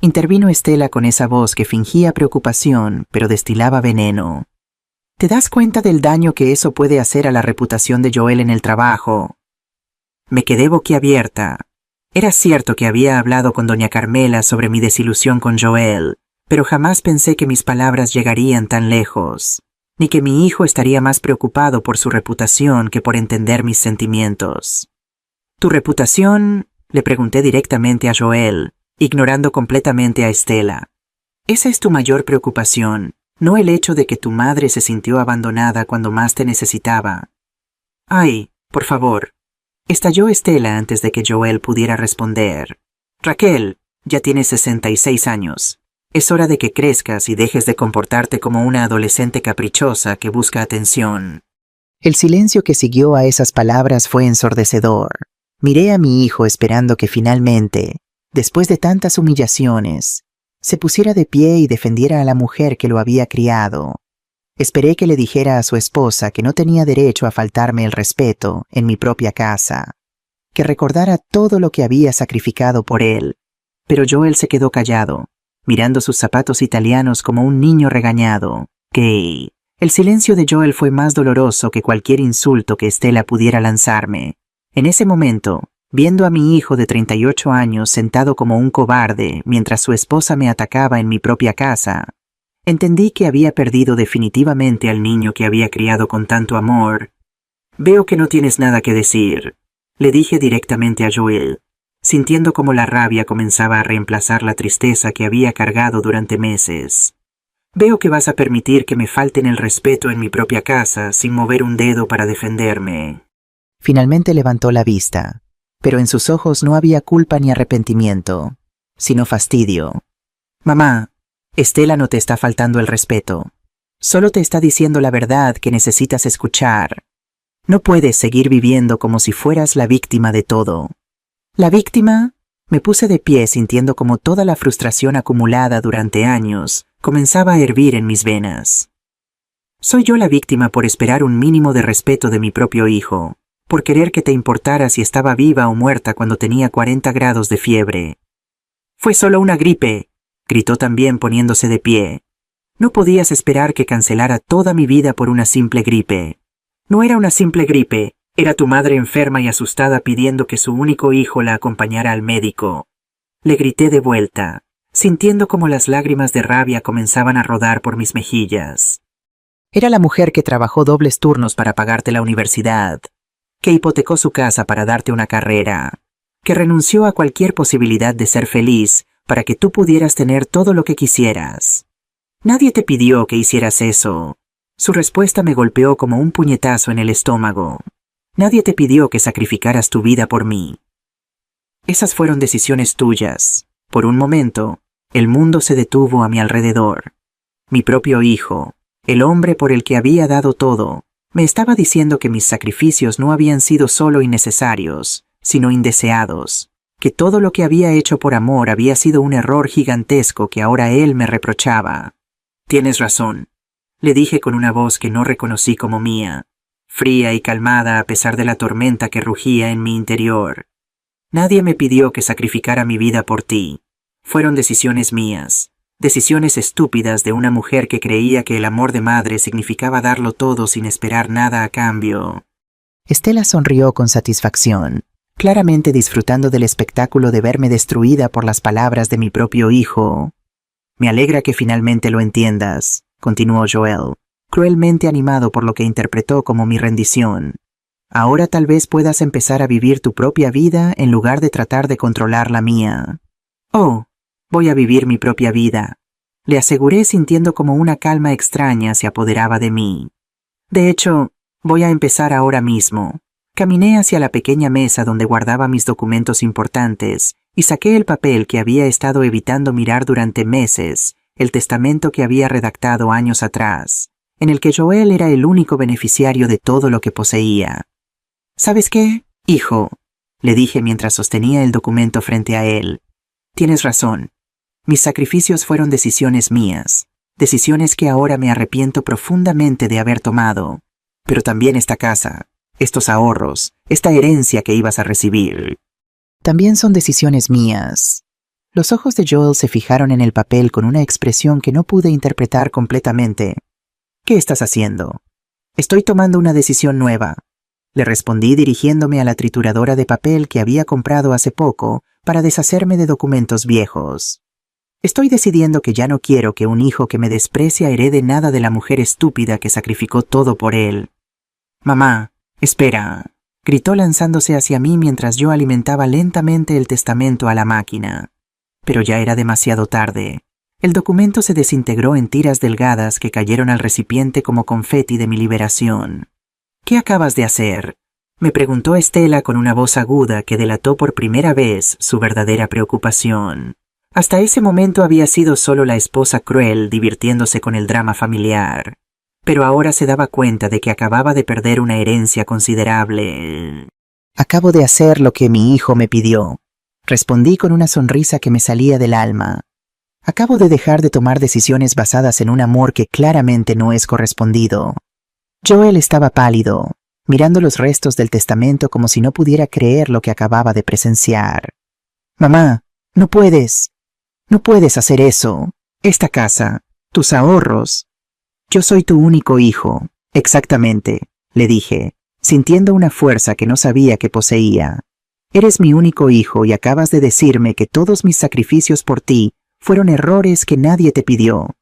Intervino Estela con esa voz que fingía preocupación, pero destilaba veneno. ¿Te das cuenta del daño que eso puede hacer a la reputación de Joel en el trabajo? Me quedé boquiabierta. Era cierto que había hablado con doña Carmela sobre mi desilusión con Joel, pero jamás pensé que mis palabras llegarían tan lejos, ni que mi hijo estaría más preocupado por su reputación que por entender mis sentimientos. ¿Tu reputación?, le pregunté directamente a Joel, ignorando completamente a Estela. «Esa es tu mayor preocupación, no el hecho de que tu madre se sintió abandonada cuando más te necesitaba». «Ay, por favor», estalló Estela antes de que Joel pudiera responder. «Raquel, ya tienes 66 años. Es hora de que crezcas y dejes de comportarte como una adolescente caprichosa que busca atención». El silencio que siguió a esas palabras fue ensordecedor. Miré a mi hijo esperando que finalmente, después de tantas humillaciones, se pusiera de pie y defendiera a la mujer que lo había criado. Esperé que le dijera a su esposa que no tenía derecho a faltarme el respeto en mi propia casa, que recordara todo lo que había sacrificado por él, pero Joel se quedó callado, mirando sus zapatos italianos como un niño regañado. Que el silencio de Joel fue más doloroso que cualquier insulto que Estela pudiera lanzarme. En ese momento, viendo a mi hijo de 38 años sentado como un cobarde mientras su esposa me atacaba en mi propia casa, entendí que había perdido definitivamente al niño que había criado con tanto amor. «Veo que no tienes nada que decir», le dije directamente a Joel, sintiendo como la rabia comenzaba a reemplazar la tristeza que había cargado durante meses. «Veo que vas a permitir que me falten el respeto en mi propia casa sin mover un dedo para defenderme». Finalmente levantó la vista, pero en sus ojos no había culpa ni arrepentimiento, sino fastidio. «Mamá, Estela no te está faltando el respeto. Solo te está diciendo la verdad que necesitas escuchar. No puedes seguir viviendo como si fueras la víctima de todo». «¿La víctima?». Me puse de pie sintiendo como toda la frustración acumulada durante años comenzaba a hervir en mis venas. «Soy yo la víctima por esperar un mínimo de respeto de mi propio hijo, por querer que te importara si estaba viva o muerta cuando tenía 40 grados de fiebre». «Fue solo una gripe», gritó también poniéndose de pie. «No podías esperar que cancelara toda mi vida por una simple gripe. No era una simple gripe, era tu madre enferma y asustada pidiendo que su único hijo la acompañara al médico». Le grité de vuelta, sintiendo como las lágrimas de rabia comenzaban a rodar por mis mejillas. «Era la mujer que trabajó dobles turnos para pagarte la universidad, que hipotecó su casa para darte una carrera, que renunció a cualquier posibilidad de ser feliz para que tú pudieras tener todo lo que quisieras. Nadie te pidió que hicieras eso». Su respuesta me golpeó como un puñetazo en el estómago. «Nadie te pidió que sacrificaras tu vida por mí. Esas fueron decisiones tuyas». Por un momento, el mundo se detuvo a mi alrededor. Mi propio hijo, el hombre por el que había dado todo, me estaba diciendo que mis sacrificios no habían sido solo innecesarios, sino indeseados, que todo lo que había hecho por amor había sido un error gigantesco que ahora él me reprochaba. «Tienes razón», le dije con una voz que no reconocí como mía, fría y calmada a pesar de la tormenta que rugía en mi interior. «Nadie me pidió que sacrificara mi vida por ti. Fueron decisiones mías. Decisiones estúpidas de una mujer que creía que el amor de madre significaba darlo todo sin esperar nada a cambio». Estela sonrió con satisfacción, claramente disfrutando del espectáculo de verme destruida por las palabras de mi propio hijo. Me alegra que finalmente lo entiendas, continuó Joel, cruelmente animado por lo que interpretó como mi rendición. Ahora tal vez puedas empezar a vivir tu propia vida en lugar de tratar de controlar la mía. Oh, voy a vivir mi propia vida, le aseguré sintiendo como una calma extraña se apoderaba de mí. De hecho, voy a empezar ahora mismo. Caminé hacia la pequeña mesa donde guardaba mis documentos importantes y saqué el papel que había estado evitando mirar durante meses, el testamento que había redactado años atrás, en el que Joel era el único beneficiario de todo lo que poseía. ¿Sabes qué, hijo?, le dije mientras sostenía el documento frente a él. Tienes razón. Mis sacrificios fueron decisiones mías, decisiones que ahora me arrepiento profundamente de haber tomado. Pero también esta casa, estos ahorros, esta herencia que ibas a recibir. También son decisiones mías. Los ojos de Joel se fijaron en el papel con una expresión que no pude interpretar completamente. ¿Qué estás haciendo? Estoy tomando una decisión nueva, le respondí dirigiéndome a la trituradora de papel que había comprado hace poco para deshacerme de documentos viejos. Estoy decidiendo que ya no quiero que un hijo que me desprecia herede nada de la mujer estúpida que sacrificó todo por él. Mamá, espera, gritó lanzándose hacia mí mientras yo alimentaba lentamente el testamento a la máquina. Pero ya era demasiado tarde. El documento se desintegró en tiras delgadas que cayeron al recipiente como confeti de mi liberación. ¿Qué acabas de hacer?, me preguntó Estela con una voz aguda que delató por primera vez su verdadera preocupación. Hasta ese momento había sido solo la esposa cruel divirtiéndose con el drama familiar, pero ahora se daba cuenta de que acababa de perder una herencia considerable. Acabo de hacer lo que mi hijo me pidió, respondí con una sonrisa que me salía del alma. Acabo de dejar de tomar decisiones basadas en un amor que claramente no es correspondido. Joel estaba pálido, mirando los restos del testamento como si no pudiera creer lo que acababa de presenciar. Mamá, no puedes hacer eso. Esta casa, tus ahorros. Yo soy tu único hijo. Exactamente, le dije, sintiendo una fuerza que no sabía que poseía. Eres mi único hijo y acabas de decirme que todos mis sacrificios por ti fueron errores que nadie te pidió.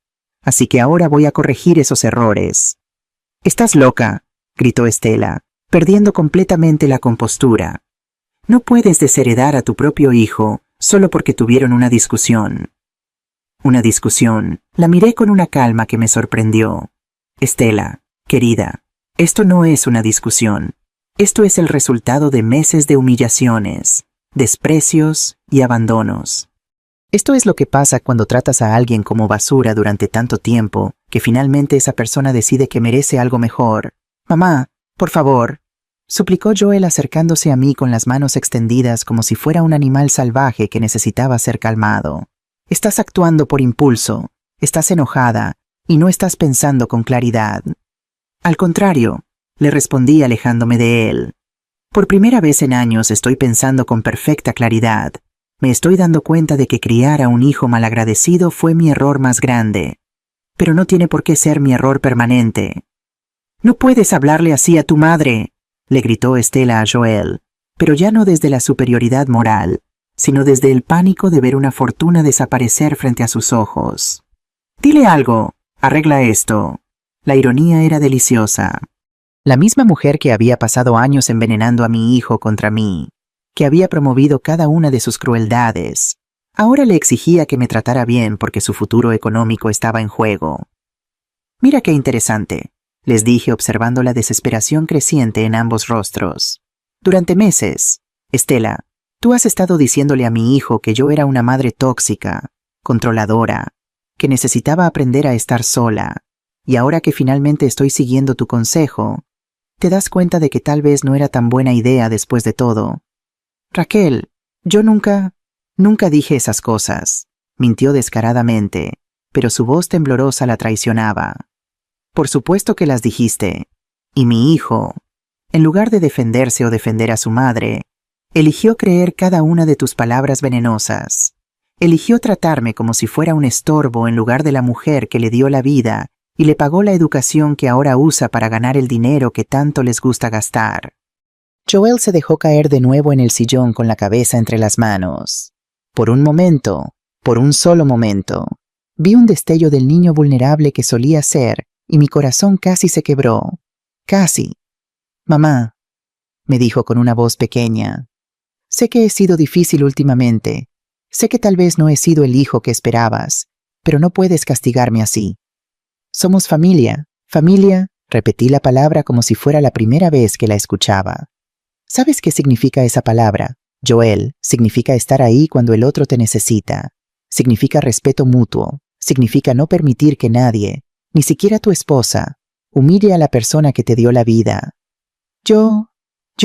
Así que ahora voy a corregir esos errores. «Estás loca», gritó Estela, perdiendo completamente la compostura. «No puedes desheredar a tu propio hijo solo porque tuvieron una discusión». «Una discusión». La miré con una calma que me sorprendió. «Estela, querida, esto no es una discusión. Esto es el resultado de meses de humillaciones, desprecios y abandonos. Esto es lo que pasa cuando tratas a alguien como basura durante tanto tiempo, que finalmente esa persona decide que merece algo mejor. Mamá, por favor», suplicó Joel acercándose a mí con las manos extendidas como si fuera un animal salvaje que necesitaba ser calmado. «Estás actuando por impulso, estás enojada y no estás pensando con claridad». «Al contrario», le respondí alejándome de él. «Por primera vez en años estoy pensando con perfecta claridad. Me estoy dando cuenta de que criar a un hijo malagradecido fue mi error más grande. Pero no tiene por qué ser mi error permanente». «No puedes hablarle así a tu madre», le gritó Estela a Joel, pero ya no desde la superioridad moral, sino desde el pánico de ver una fortuna desaparecer frente a sus ojos. «Dile algo, arregla esto». La ironía era deliciosa. La misma mujer que había pasado años envenenando a mi hijo contra mí, que había promovido cada una de sus crueldades, ahora le exigía que me tratara bien porque su futuro económico estaba en juego. «Mira qué interesante», les dije observando la desesperación creciente en ambos rostros. «Durante meses, Estela, tú has estado diciéndole a mi hijo que yo era una madre tóxica, controladora, que necesitaba aprender a estar sola, y ahora que finalmente estoy siguiendo tu consejo, te das cuenta de que tal vez no era tan buena idea después de todo». «Raquel, yo nunca dije esas cosas», mintió descaradamente, pero su voz temblorosa la traicionaba. «Por supuesto que las dijiste. Y mi hijo, en lugar de defenderse o defender a su madre, eligió creer cada una de tus palabras venenosas. Eligió tratarme como si fuera un estorbo en lugar de la mujer que le dio la vida y le pagó la educación que ahora usa para ganar el dinero que tanto les gusta gastar». Joel se dejó caer de nuevo en el sillón con la cabeza entre las manos. Por un momento, por un solo momento, vi un destello del niño vulnerable que solía ser y mi corazón casi se quebró. Casi. Mamá, me dijo con una voz pequeña. Sé que he sido difícil últimamente. Sé que tal vez no he sido el hijo que esperabas, pero no puedes castigarme así. Somos familia. Familia, repetí la palabra como si fuera la primera vez que la escuchaba. ¿Sabes qué significa esa palabra? Joel, significa estar ahí cuando el otro te necesita. Significa respeto mutuo. Significa no permitir que nadie, ni siquiera tu esposa, humille a la persona que te dio la vida. Yo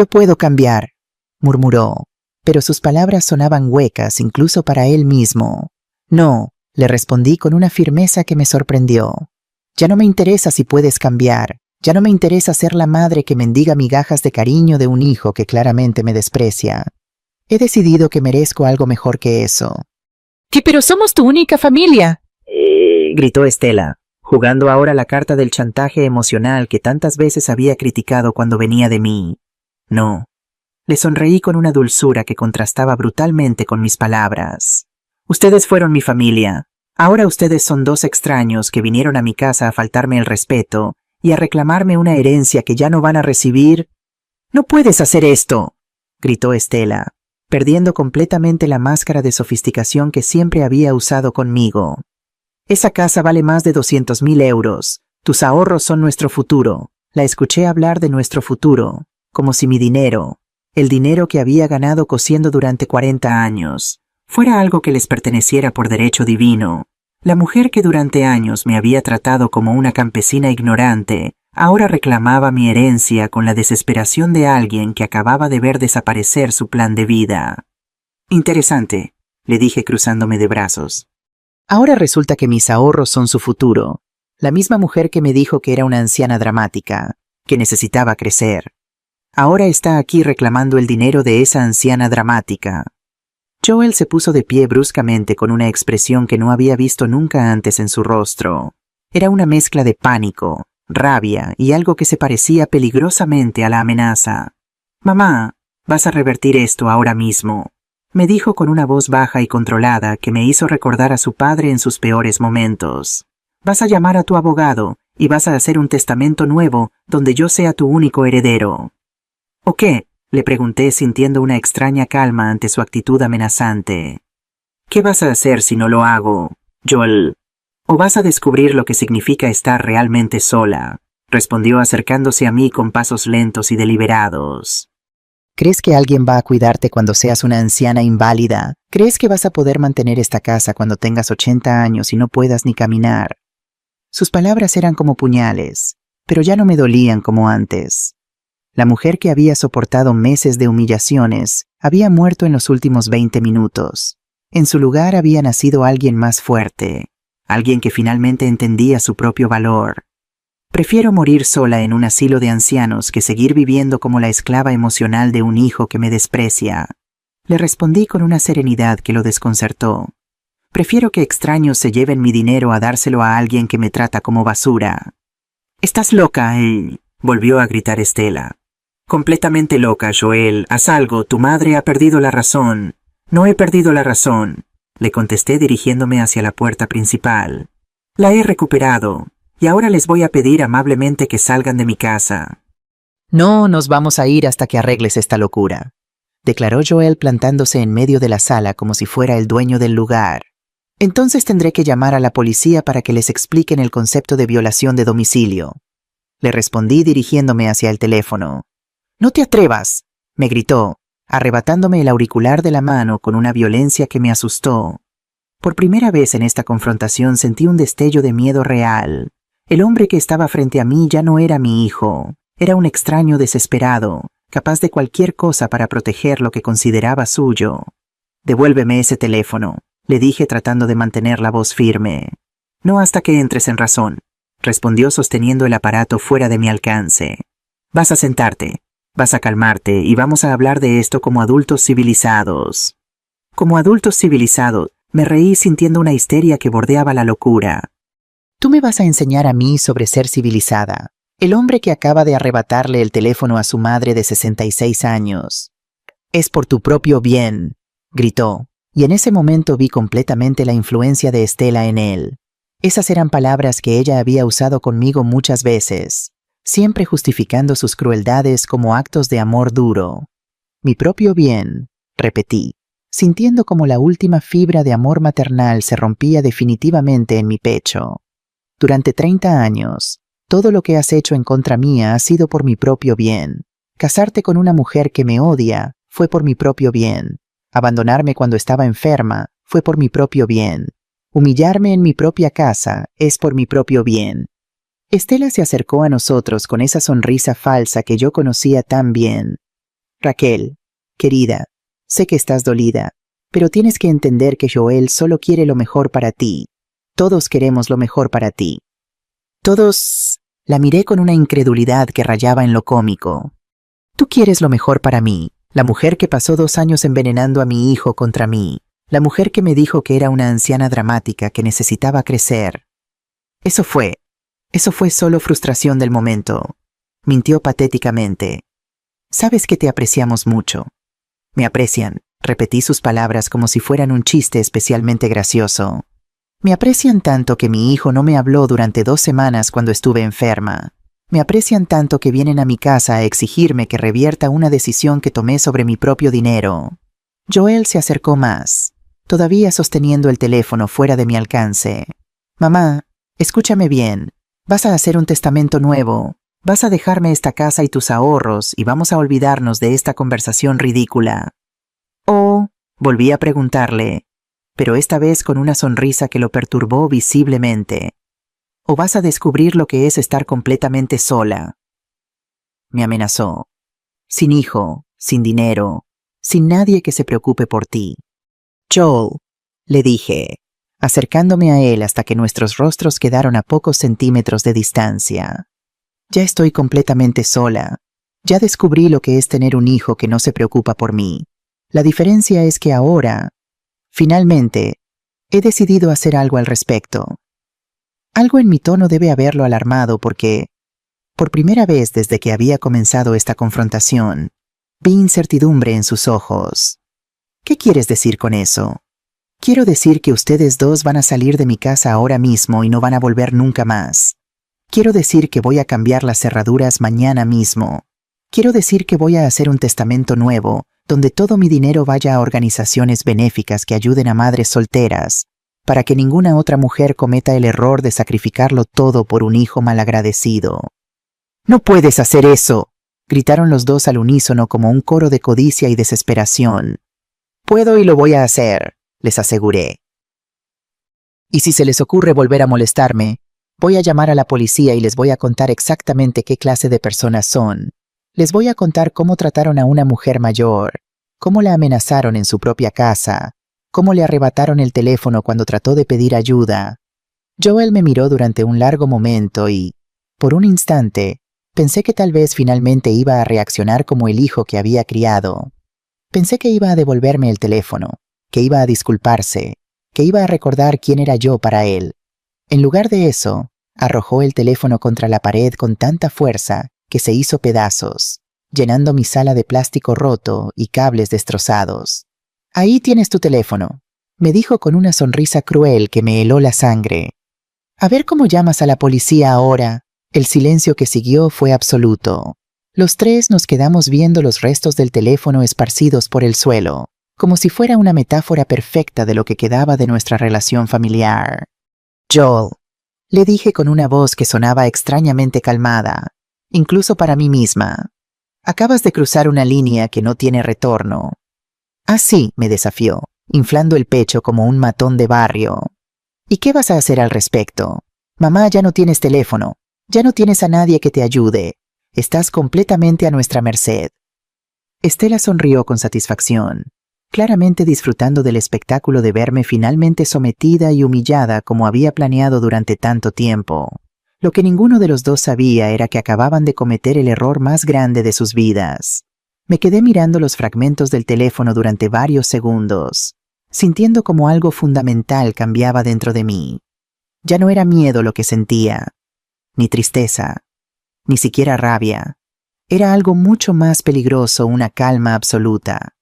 puedo cambiar, murmuró, pero sus palabras sonaban huecas incluso para él mismo. No, le respondí con una firmeza que me sorprendió. Ya no me interesa si puedes cambiar. Ya no me interesa ser la madre que mendiga migajas de cariño de un hijo que claramente me desprecia. He decidido que merezco algo mejor que eso. ¿Qué? Pero somos tu única familia, gritó Estela, jugando ahora la carta del chantaje emocional que tantas veces había criticado cuando venía de mí. No. Le sonreí con una dulzura que contrastaba brutalmente con mis palabras. Ustedes fueron mi familia. Ahora ustedes son dos extraños que vinieron a mi casa a faltarme el respeto y a reclamarme una herencia que ya no van a recibir. «¡No puedes hacer esto!», gritó Estela, perdiendo completamente la máscara de sofisticación que siempre había usado conmigo. «Esa casa vale más de 200.000 euros. Tus ahorros son nuestro futuro». La escuché hablar de nuestro futuro, como si mi dinero, el dinero que había ganado cosiendo durante 40 años, fuera algo que les perteneciera por derecho divino. La mujer que durante años me había tratado como una campesina ignorante, ahora reclamaba mi herencia con la desesperación de alguien que acababa de ver desaparecer su plan de vida. «Interesante», le dije cruzándome de brazos. «Ahora resulta que mis ahorros son su futuro. La misma mujer que me dijo que era una anciana dramática, que necesitaba crecer. Ahora está aquí reclamando el dinero de esa anciana dramática». Joel se puso de pie bruscamente con una expresión que no había visto nunca antes en su rostro. Era una mezcla de pánico, rabia y algo que se parecía peligrosamente a la amenaza. «Mamá, vas a revertir esto ahora mismo», me dijo con una voz baja y controlada que me hizo recordar a su padre en sus peores momentos. «Vas a llamar a tu abogado y vas a hacer un testamento nuevo donde yo sea tu único heredero». «¿O qué?», le pregunté sintiendo una extraña calma ante su actitud amenazante. «¿Qué vas a hacer si no lo hago, Joel? ¿O vas a descubrir lo que significa estar realmente sola?», respondió acercándose a mí con pasos lentos y deliberados. «¿Crees que alguien va a cuidarte cuando seas una anciana inválida? ¿Crees que vas a poder mantener esta casa cuando tengas 80 años y no puedas ni caminar?». Sus palabras eran como puñales, pero ya no me dolían como antes. La mujer que había soportado meses de humillaciones había muerto en los últimos 20 minutos. En su lugar había nacido alguien más fuerte, alguien que finalmente entendía su propio valor. «Prefiero morir sola en un asilo de ancianos que seguir viviendo como la esclava emocional de un hijo que me desprecia», le respondí con una serenidad que lo desconcertó. «Prefiero que extraños se lleven mi dinero a dárselo a alguien que me trata como basura». «Estás loca», volvió a gritar Estela. «Completamente loca, Joel. Haz algo, tu madre ha perdido la razón». «No he perdido la razón», le contesté dirigiéndome hacia la puerta principal. «La he recuperado, y ahora les voy a pedir amablemente que salgan de mi casa». «No nos vamos a ir hasta que arregles esta locura», declaró Joel plantándose en medio de la sala como si fuera el dueño del lugar. «Entonces tendré que llamar a la policía para que les expliquen el concepto de violación de domicilio», le respondí dirigiéndome hacia el teléfono. «¡No te atrevas!», me gritó, arrebatándome el auricular de la mano con una violencia que me asustó. Por primera vez en esta confrontación sentí un destello de miedo real. El hombre que estaba frente a mí ya no era mi hijo, era un extraño desesperado, capaz de cualquier cosa para proteger lo que consideraba suyo. «Devuélveme ese teléfono», le dije tratando de mantener la voz firme. «No hasta que entres en razón», respondió sosteniendo el aparato fuera de mi alcance. «Vas a sentarte. Vas a calmarte y vamos a hablar de esto como adultos civilizados». Como adultos civilizados, me reí sintiendo una histeria que bordeaba la locura. «¿Tú me vas a enseñar a mí sobre ser civilizada?», El hombre que acaba de arrebatarle el teléfono a su madre de 66 años. «Es por tu propio bien», gritó, y en ese momento vi completamente la influencia de Estela en él. Esas eran palabras que ella había usado conmigo muchas veces, siempre justificando sus crueldades como actos de amor duro. «Mi propio bien», repetí, sintiendo como la última fibra de amor maternal se rompía definitivamente en mi pecho. «Durante 30 años, todo lo que has hecho en contra mía ha sido por mi propio bien. Casarte con una mujer que me odia fue por mi propio bien. Abandonarme cuando estaba enferma fue por mi propio bien. Humillarme en mi propia casa es por mi propio bien». Estela se acercó a nosotros con esa sonrisa falsa que yo conocía tan bien. «Raquel, querida, sé que estás dolida, pero tienes que entender que Joel solo quiere lo mejor para ti. Todos queremos lo mejor para ti». «Todos...» La miré con una incredulidad que rayaba en lo cómico. «Tú quieres lo mejor para mí, la mujer que pasó 2 años envenenando a mi hijo contra mí, la mujer que me dijo que era una anciana dramática que necesitaba crecer. Eso fue solo frustración del momento», mintió patéticamente. «Sabes que te apreciamos mucho». «Me aprecian», repetí sus palabras como si fueran un chiste especialmente gracioso. «Me aprecian tanto que mi hijo no me habló durante 2 semanas cuando estuve enferma. Me aprecian tanto que vienen a mi casa a exigirme que revierta una decisión que tomé sobre mi propio dinero». Joel se acercó más, todavía sosteniendo el teléfono fuera de mi alcance. «Mamá, escúchame bien. Vas a hacer un testamento nuevo. Vas a dejarme esta casa y tus ahorros y vamos a olvidarnos de esta conversación ridícula». «Oh», volví a preguntarle, pero esta vez con una sonrisa que lo perturbó visiblemente. «¿O vas a descubrir lo que es estar completamente sola?». Me amenazó. «Sin hijo, sin dinero, sin nadie que se preocupe por ti». «Joel», le dije, acercándome a él hasta que nuestros rostros quedaron a pocos centímetros de distancia. «Ya estoy completamente sola. Ya descubrí lo que es tener un hijo que no se preocupa por mí. La diferencia es que ahora, finalmente, he decidido hacer algo al respecto». Algo en mi tono debe haberlo alarmado porque, por primera vez desde que había comenzado esta confrontación, vi incertidumbre en sus ojos. «¿Qué quieres decir con eso?». «Quiero decir que ustedes dos van a salir de mi casa ahora mismo y no van a volver nunca más. Quiero decir que voy a cambiar las cerraduras mañana mismo. Quiero decir que voy a hacer un testamento nuevo, donde todo mi dinero vaya a organizaciones benéficas que ayuden a madres solteras, para que ninguna otra mujer cometa el error de sacrificarlo todo por un hijo malagradecido». «¡No puedes hacer eso!», gritaron los dos al unísono como un coro de codicia y desesperación. «Puedo y lo voy a hacer», les aseguré. «Y si se les ocurre volver a molestarme, voy a llamar a la policía y les voy a contar exactamente qué clase de personas son. Les voy a contar cómo trataron a una mujer mayor, cómo la amenazaron en su propia casa, cómo le arrebataron el teléfono cuando trató de pedir ayuda». Joel me miró durante un largo momento y, por un instante, pensé que tal vez finalmente iba a reaccionar como el hijo que había criado. Pensé que iba a devolverme el teléfono, que iba a disculparse, que iba a recordar quién era yo para él. En lugar de eso, arrojó el teléfono contra la pared con tanta fuerza que se hizo pedazos, llenando mi sala de plástico roto y cables destrozados. «Ahí tienes tu teléfono», me dijo con una sonrisa cruel que me heló la sangre. «A ver cómo llamas a la policía ahora». El silencio que siguió fue absoluto. Los tres nos quedamos viendo los restos del teléfono esparcidos por el suelo, como si fuera una metáfora perfecta de lo que quedaba de nuestra relación familiar. «Joel», le dije con una voz que sonaba extrañamente calmada, incluso para mí misma, «acabas de cruzar una línea que no tiene retorno». «Ah, sí», me desafió, inflando el pecho como un matón de barrio. «¿Y qué vas a hacer al respecto? Mamá, ya no tienes teléfono, ya no tienes a nadie que te ayude. Estás completamente a nuestra merced». Estela sonrió con satisfacción, claramente disfrutando del espectáculo de verme finalmente sometida y humillada como había planeado durante tanto tiempo. Lo que ninguno de los dos sabía era que acababan de cometer el error más grande de sus vidas. Me quedé mirando los fragmentos del teléfono durante varios segundos, sintiendo como algo fundamental cambiaba dentro de mí. Ya no era miedo lo que sentía, ni tristeza. ni siquiera rabia. Era algo mucho más peligroso, una calma absoluta.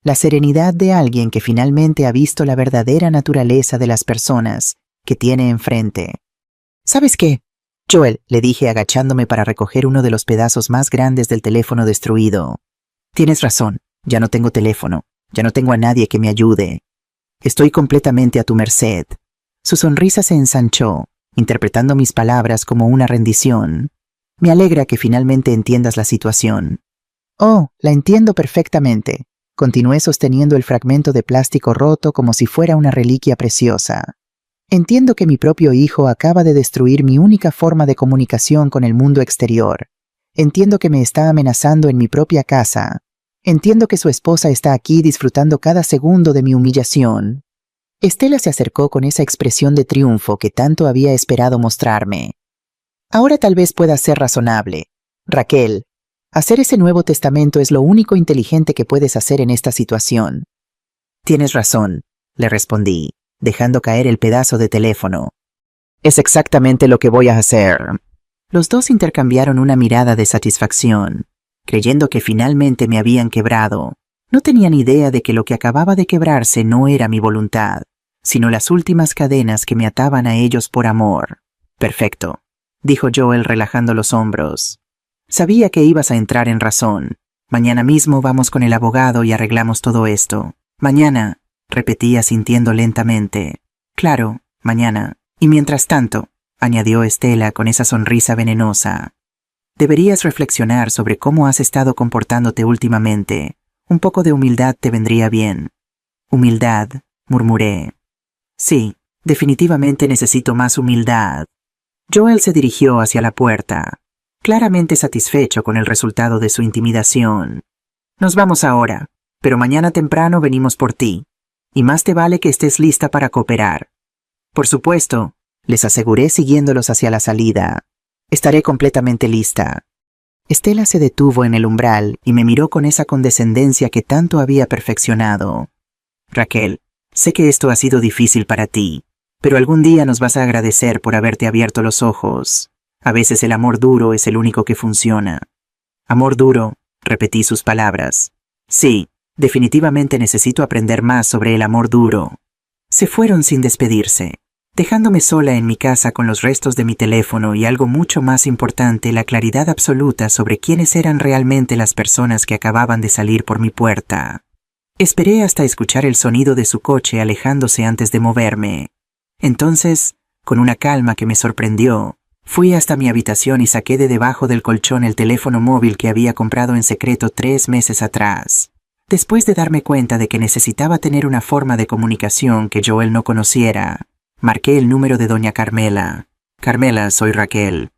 La serenidad de alguien que finalmente ha visto la verdadera naturaleza de las personas que tiene enfrente. ¿Sabes qué, Joel?, le dije agachándome para recoger uno de los pedazos más grandes del teléfono destruido. Tienes razón, ya no tengo teléfono, ya no tengo a nadie que me ayude. Estoy completamente a tu merced. Su sonrisa se ensanchó, interpretando mis palabras como una rendición. Me alegra que finalmente entiendas la situación. Oh, la entiendo perfectamente. Continué sosteniendo el fragmento de plástico roto como si fuera una reliquia preciosa. Entiendo que mi propio hijo acaba de destruir mi única forma de comunicación con el mundo exterior. Entiendo que me está amenazando en mi propia casa. Entiendo que su esposa está aquí disfrutando cada segundo de mi humillación. Estela se acercó con esa expresión de triunfo que tanto había esperado mostrarme. Ahora tal vez pueda ser razonable. Raquel, hacer ese Nuevo Testamento es lo único inteligente que puedes hacer en esta situación. Tienes razón, le respondí, dejando caer el pedazo de teléfono. Es exactamente lo que voy a hacer. Los dos intercambiaron una mirada de satisfacción, creyendo que finalmente me habían quebrado. No tenían idea de que lo que acababa de quebrarse no era mi voluntad, sino las últimas cadenas que me ataban a ellos por amor. Perfecto, dijo Joel relajando los hombros. Sabía que ibas a entrar en razón. Mañana mismo vamos con el abogado y arreglamos todo esto. Mañana, repetí asintiendo lentamente. Claro, mañana. Y mientras tanto, añadió Estela con esa sonrisa venenosa, deberías reflexionar sobre cómo has estado comportándote últimamente. Un poco de humildad te vendría bien. Humildad, murmuré. Sí, definitivamente necesito más humildad. Joel se dirigió hacia la puerta, claramente satisfecho con el resultado de su intimidación. Nos vamos ahora, pero mañana temprano venimos por ti, y más te vale que estés lista para cooperar. Por supuesto, les aseguré siguiéndolos hacia la salida. Estaré completamente lista. Estela se detuvo en el umbral y me miró con esa condescendencia que tanto había perfeccionado. Raquel, sé que esto ha sido difícil para ti, pero algún día nos vas a agradecer por haberte abierto los ojos. A veces el amor duro es el único que funciona. Amor duro, repetí sus palabras. Sí, definitivamente necesito aprender más sobre el amor duro. Se fueron sin despedirse, dejándome sola en mi casa con los restos de mi teléfono y algo mucho más importante, la claridad absoluta sobre quiénes eran realmente las personas que acababan de salir por mi puerta. Esperé hasta escuchar el sonido de su coche alejándose antes de moverme. Entonces, con una calma que me sorprendió, fui hasta mi habitación y saqué de debajo del colchón el teléfono móvil que había comprado en secreto 3 meses atrás. Después de darme cuenta de que necesitaba tener una forma de comunicación que Joel no conociera, marqué el número de doña Carmela. Carmela, soy Raquel.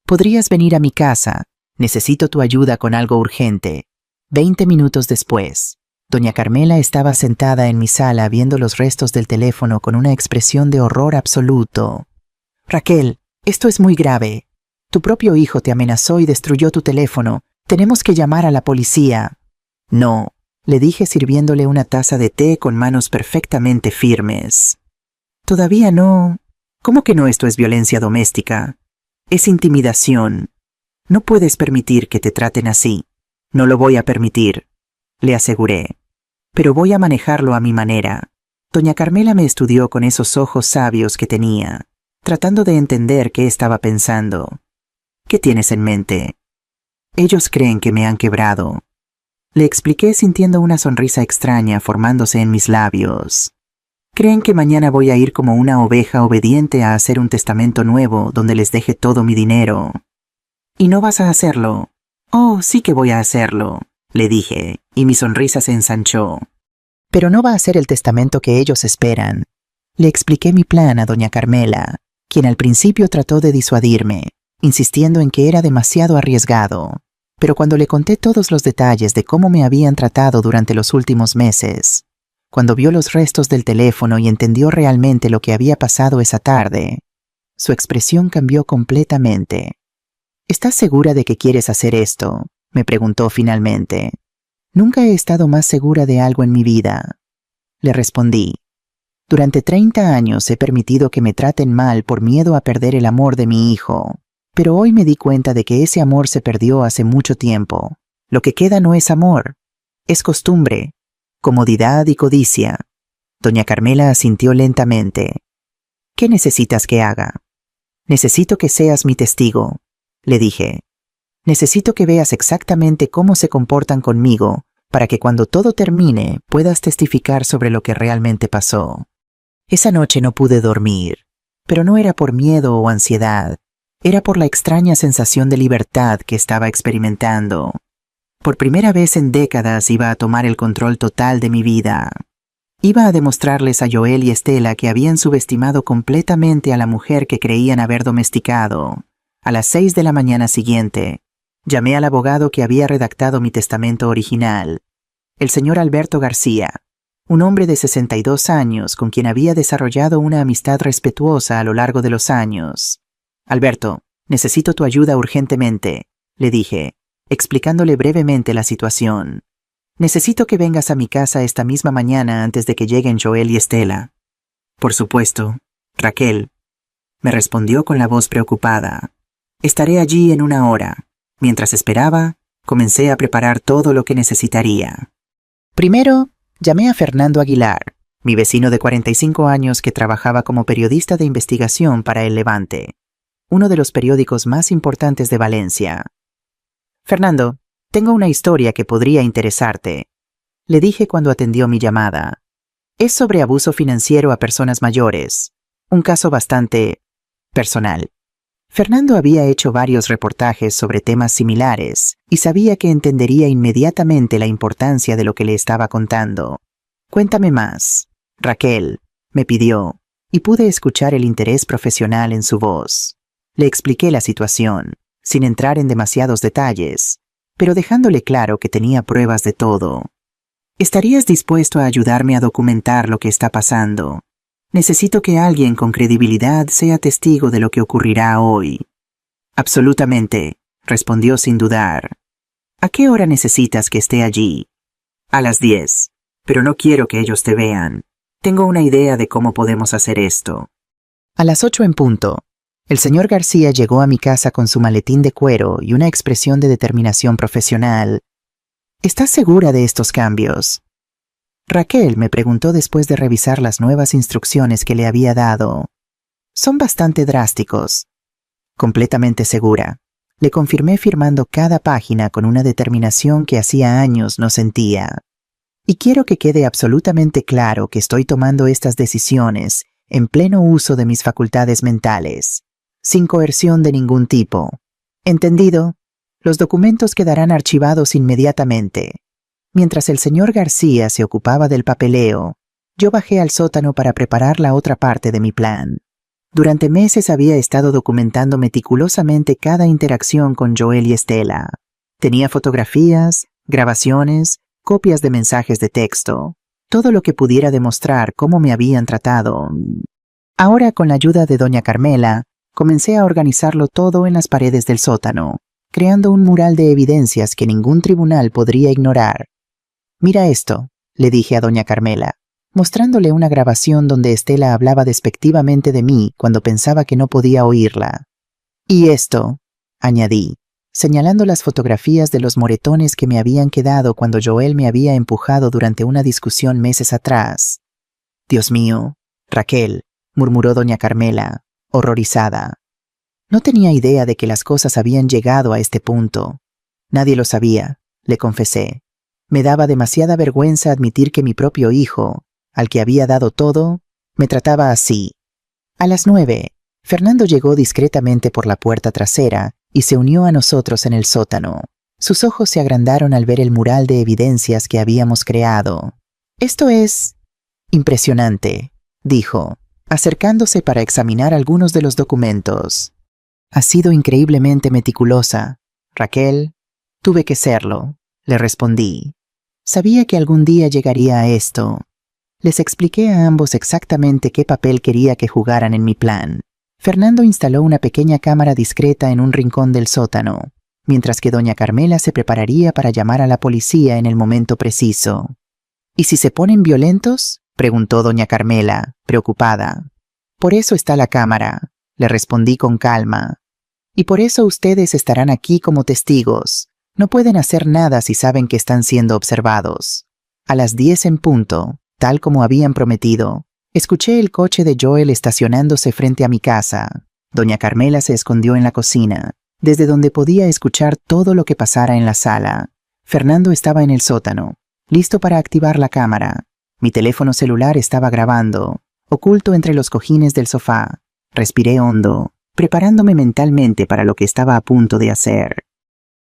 ¿Podrías venir a mi casa? Necesito tu ayuda con algo urgente. 20 minutos después, doña Carmela estaba sentada en mi sala viendo los restos del teléfono con una expresión de horror absoluto. Raquel, esto es muy grave. Tu propio hijo te amenazó y destruyó tu teléfono. Tenemos que llamar a la policía. No, le dije sirviéndole una taza de té con manos perfectamente firmes. Todavía no. ¿Cómo que no? Esto es violencia doméstica. Es intimidación. No puedes permitir que te traten así. No lo voy a permitir, le aseguré. Pero voy a manejarlo a mi manera. Doña Carmela me estudió con esos ojos sabios que tenía, tratando de entender qué estaba pensando. ¿Qué tienes en mente? Ellos creen que me han quebrado. Le expliqué sintiendo una sonrisa extraña formándose en mis labios. Creen que mañana voy a ir como una oveja obediente a hacer un testamento nuevo donde les deje todo mi dinero. ¿Y no vas a hacerlo? Oh, sí que voy a hacerlo, le dije, y mi sonrisa se ensanchó. Pero no va a ser el testamento que ellos esperan. Le expliqué mi plan a doña Carmela, quien al principio trató de disuadirme, insistiendo en que era demasiado arriesgado. Pero cuando le conté todos los detalles de cómo me habían tratado durante los últimos meses, cuando vio los restos del teléfono y entendió realmente lo que había pasado esa tarde, su expresión cambió completamente. ¿Estás segura de que quieres hacer esto?, me preguntó finalmente. Nunca he estado más segura de algo en mi vida. Le respondí. Durante 30 años he permitido que me traten mal por miedo a perder el amor de mi hijo. Pero hoy me di cuenta de que ese amor se perdió hace mucho tiempo. Lo que queda no es amor, es costumbre, comodidad y codicia. Doña Carmela asintió lentamente. ¿Qué necesitas que haga? Necesito que seas mi testigo, le dije. Necesito que veas exactamente cómo se comportan conmigo, para que cuando todo termine puedas testificar sobre lo que realmente pasó. Esa noche no pude dormir, pero no era por miedo o ansiedad, era por la extraña sensación de libertad que estaba experimentando. Por primera vez en décadas iba a tomar el control total de mi vida. Iba a demostrarles a Joel y Estela que habían subestimado completamente a la mujer que creían haber domesticado. A las 6 de la mañana siguiente, llamé al abogado que había redactado mi testamento original, el señor Alberto García, un hombre de 62 años con quien había desarrollado una amistad respetuosa a lo largo de los años. Alberto, necesito tu ayuda urgentemente, le dije, explicándole brevemente la situación. Necesito que vengas a mi casa esta misma mañana antes de que lleguen Joel y Estela. Por supuesto, Raquel, me respondió con la voz preocupada. Estaré allí en 1 hora. Mientras esperaba, comencé a preparar todo lo que necesitaría. Primero, llamé a Fernando Aguilar, mi vecino de 45 años que trabajaba como periodista de investigación para El Levante, uno de los periódicos más importantes de Valencia. Fernando, tengo una historia que podría interesarte, le dije cuando atendió mi llamada. Es sobre abuso financiero a personas mayores, un caso bastante personal. Fernando había hecho varios reportajes sobre temas similares y sabía que entendería inmediatamente la importancia de lo que le estaba contando. Cuéntame más, Raquel, me pidió, y pude escuchar el interés profesional en su voz. Le expliqué la situación, sin entrar en demasiados detalles, pero dejándole claro que tenía pruebas de todo. ¿Estarías dispuesto a ayudarme a documentar lo que está pasando? Necesito que alguien con credibilidad sea testigo de lo que ocurrirá hoy. Absolutamente, respondió sin dudar. ¿A qué hora necesitas que esté allí? A las 10, pero no quiero que ellos te vean. Tengo una idea de cómo podemos hacer esto. A las 8 en punto, el señor García llegó a mi casa con su maletín de cuero y una expresión de determinación profesional. ¿Estás segura de estos cambios? Raquel me preguntó después de revisar las nuevas instrucciones que le había dado. Son bastante drásticos. Completamente segura. Le confirmé firmando cada página con una determinación que hacía años no sentía. Y quiero que quede absolutamente claro que estoy tomando estas decisiones en pleno uso de mis facultades mentales, sin coerción de ningún tipo. ¿Entendido? Los documentos quedarán archivados inmediatamente. Mientras el señor García se ocupaba del papeleo, yo bajé al sótano para preparar la otra parte de mi plan. Durante meses había estado documentando meticulosamente cada interacción con Joel y Estela. Tenía fotografías, grabaciones, copias de mensajes de texto, todo lo que pudiera demostrar cómo me habían tratado. Ahora, con la ayuda de doña Carmela, comencé a organizarlo todo en las paredes del sótano, creando un mural de evidencias que ningún tribunal podría ignorar. Mira esto, le dije a doña Carmela, mostrándole una grabación donde Estela hablaba despectivamente de mí cuando pensaba que no podía oírla. Y esto, añadí, señalando las fotografías de los moretones que me habían quedado cuando Joel me había empujado durante una discusión meses atrás. Dios mío, Raquel, murmuró doña Carmela, horrorizada. No tenía idea de que las cosas habían llegado a este punto. Nadie lo sabía, le confesé. Me daba demasiada vergüenza admitir que mi propio hijo, al que había dado todo, me trataba así. A las 9, Fernando llegó discretamente por la puerta trasera y se unió a nosotros en el sótano. Sus ojos se agrandaron al ver el mural de evidencias que habíamos creado. Esto es impresionante, dijo, acercándose para examinar algunos de los documentos. Has sido increíblemente meticulosa, Raquel. Tuve que serlo, le respondí. Sabía que algún día llegaría a esto. Les expliqué a ambos exactamente qué papel quería que jugaran en mi plan. Fernando instaló una pequeña cámara discreta en un rincón del sótano, mientras que doña Carmela se prepararía para llamar a la policía en el momento preciso. ¿Y si se ponen violentos?, preguntó doña Carmela, preocupada. Por eso está la cámara, le respondí con calma. Y por eso ustedes estarán aquí como testigos. No pueden hacer nada si saben que están siendo observados. A las 10 en punto, tal como habían prometido, escuché el coche de Joel estacionándose frente a mi casa. Doña Carmela se escondió en la cocina, desde donde podía escuchar todo lo que pasara en la sala. Fernando estaba en el sótano, listo para activar la cámara. Mi teléfono celular estaba grabando, oculto entre los cojines del sofá. Respiré hondo, preparándome mentalmente para lo que estaba a punto de hacer.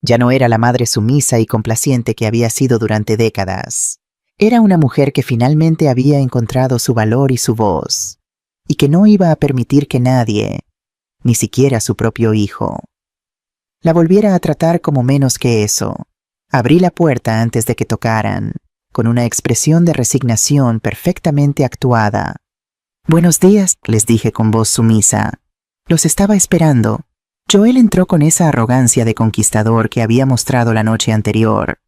Ya no era la madre sumisa y complaciente que había sido durante décadas. Era una mujer que finalmente había encontrado su valor y su voz, y que no iba a permitir que nadie, ni siquiera su propio hijo, la volviera a tratar como menos que eso. Abrí la puerta antes de que tocaran, con una expresión de resignación perfectamente actuada. «Buenos días», les dije con voz sumisa. «Los estaba esperando». Joel entró con esa arrogancia de conquistador que había mostrado la noche anterior.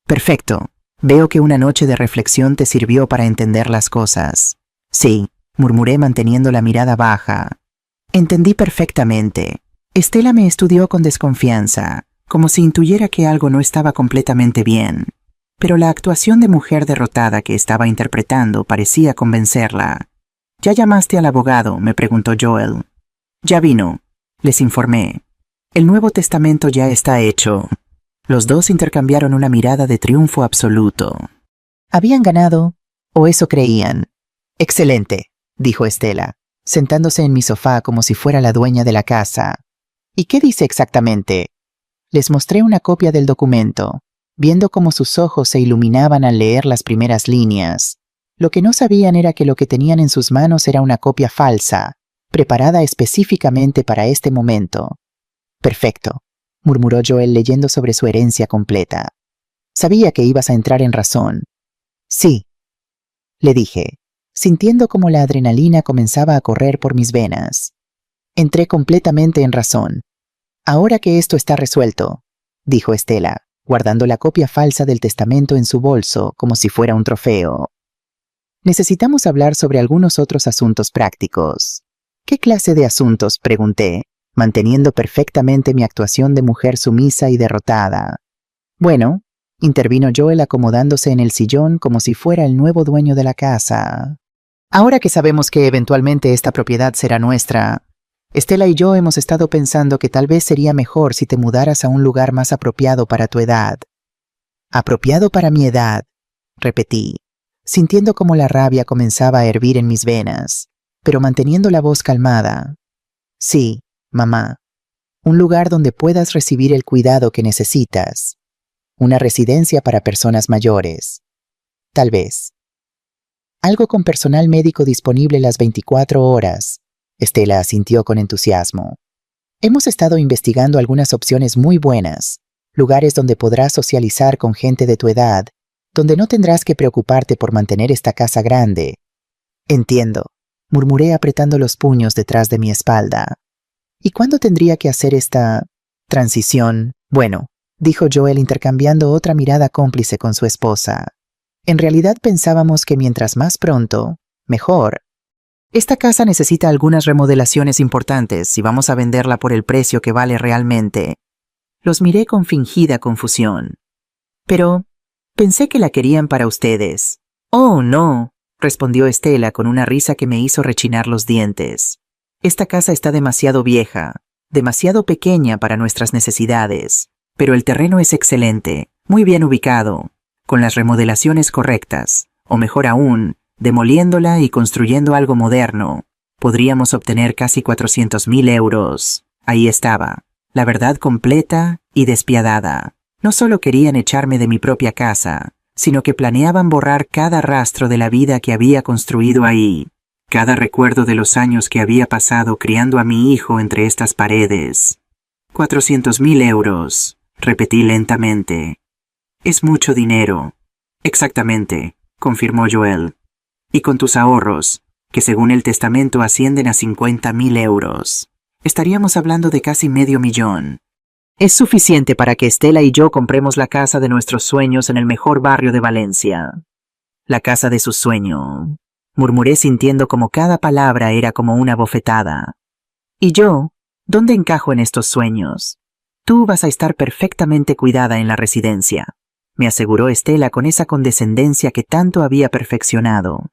«Perfecto. Veo que una noche de reflexión te sirvió para entender las cosas». «Sí», murmuré manteniendo la mirada baja. «Entendí perfectamente. Estela me estudió con desconfianza, como si intuyera que algo no estaba completamente bien. Pero la actuación de mujer derrotada que estaba interpretando parecía convencerla». «¿Ya llamaste al abogado?», me preguntó Joel. «Ya vino», les informé. «El Nuevo Testamento ya está hecho». Los dos intercambiaron una mirada de triunfo absoluto. ¿Habían ganado? ¿O eso creían? «Excelente», dijo Estela, sentándose en mi sofá como si fuera la dueña de la casa. «¿Y qué dice exactamente?» Les mostré una copia del documento, viendo cómo sus ojos se iluminaban al leer las primeras líneas. Lo que no sabían era que lo que tenían en sus manos era una copia falsa, preparada específicamente para este momento. «Perfecto», murmuró Joel leyendo sobre su herencia completa. «Sabía que ibas a entrar en razón». «Sí», le dije, sintiendo como la adrenalina comenzaba a correr por mis venas. «Entré completamente en razón». «Ahora que esto está resuelto», dijo Estela, guardando la copia falsa del testamento en su bolso como si fuera un trofeo. «Necesitamos hablar sobre algunos otros asuntos prácticos». «¿Qué clase de asuntos?», pregunté, manteniendo perfectamente mi actuación de mujer sumisa y derrotada. «Bueno», intervino Joel acomodándose en el sillón como si fuera el nuevo dueño de la casa. «Ahora que sabemos que eventualmente esta propiedad será nuestra, Estela y yo hemos estado pensando que tal vez sería mejor si te mudaras a un lugar más apropiado para tu edad». «Apropiado para mi edad», repetí, sintiendo como la rabia comenzaba a hervir en mis venas, pero manteniendo la voz calmada. «Sí, mamá. Un lugar donde puedas recibir el cuidado que necesitas. Una residencia para personas mayores. Tal vez. Algo con personal médico disponible las 24 horas», Estela asintió con entusiasmo. «Hemos estado investigando algunas opciones muy buenas, lugares donde podrás socializar con gente de tu edad, donde no tendrás que preocuparte por mantener esta casa grande». «Entiendo», murmuré apretando los puños detrás de mi espalda. «¿Y cuándo tendría que hacer esta transición?» «Bueno», dijo Joel intercambiando otra mirada cómplice con su esposa. «En realidad pensábamos que mientras más pronto, mejor. Esta casa necesita algunas remodelaciones importantes y vamos a venderla por el precio que vale realmente». Los miré con fingida confusión. «Pero pensé que la querían para ustedes». «Oh, no», respondió Estela con una risa que me hizo rechinar los dientes. «Esta casa está demasiado vieja, demasiado pequeña para nuestras necesidades, pero el terreno es excelente, muy bien ubicado, con las remodelaciones correctas, o mejor aún, demoliéndola y construyendo algo moderno. Podríamos obtener casi 400.000 euros. Ahí estaba, la verdad completa y despiadada. No solo querían echarme de mi propia casa, sino que planeaban borrar cada rastro de la vida que había construido ahí, cada recuerdo de los años que había pasado criando a mi hijo entre estas paredes. 400.000 euros, repetí lentamente. «Es mucho dinero». «Exactamente», confirmó Joel. «Y con tus ahorros, que según el testamento ascienden a 50.000 euros, estaríamos hablando de casi $500.000. Es suficiente para que Estela y yo compremos la casa de nuestros sueños en el mejor barrio de Valencia». «La casa de su sueño», murmuré sintiendo como cada palabra era como una bofetada. «Y yo», ¿Dónde encajo en estos sueños? Tú vas a estar perfectamente cuidada en la residencia, me aseguró Estela con esa condescendencia que tanto había perfeccionado.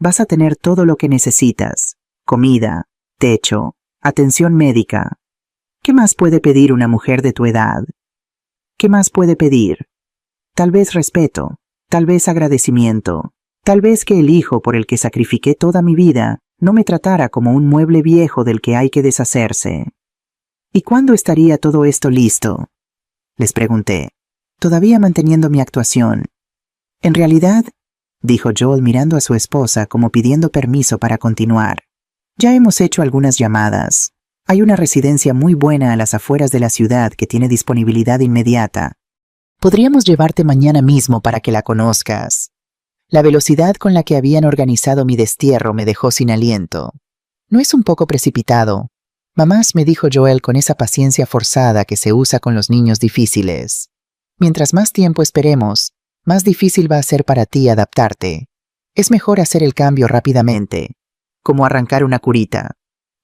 Vas a tener todo lo que necesitas: comida, techo, atención médica. ¿Qué más puede pedir una mujer de tu edad? ¿Qué más puede pedir? Tal vez respeto, tal vez agradecimiento, tal vez que el hijo por el que sacrifiqué toda mi vida no me tratara como un mueble viejo del que hay que deshacerse. ¿Y cuándo estaría todo esto listo?, les pregunté, todavía manteniendo mi actuación. En realidad, dijo Joel mirando a su esposa como pidiendo permiso para continuar, ya hemos hecho algunas llamadas. Hay una residencia muy buena a las afueras de la ciudad que tiene disponibilidad inmediata. Podríamos llevarte mañana mismo para que la conozcas. La velocidad con la que habían organizado mi destierro me dejó sin aliento. ¿No es un poco precipitado? Mamás, me dijo Joel con esa paciencia forzada que se usa con los niños difíciles. Mientras más tiempo esperemos, más difícil va a ser para ti adaptarte. Es mejor hacer el cambio rápidamente. Como arrancar una curita.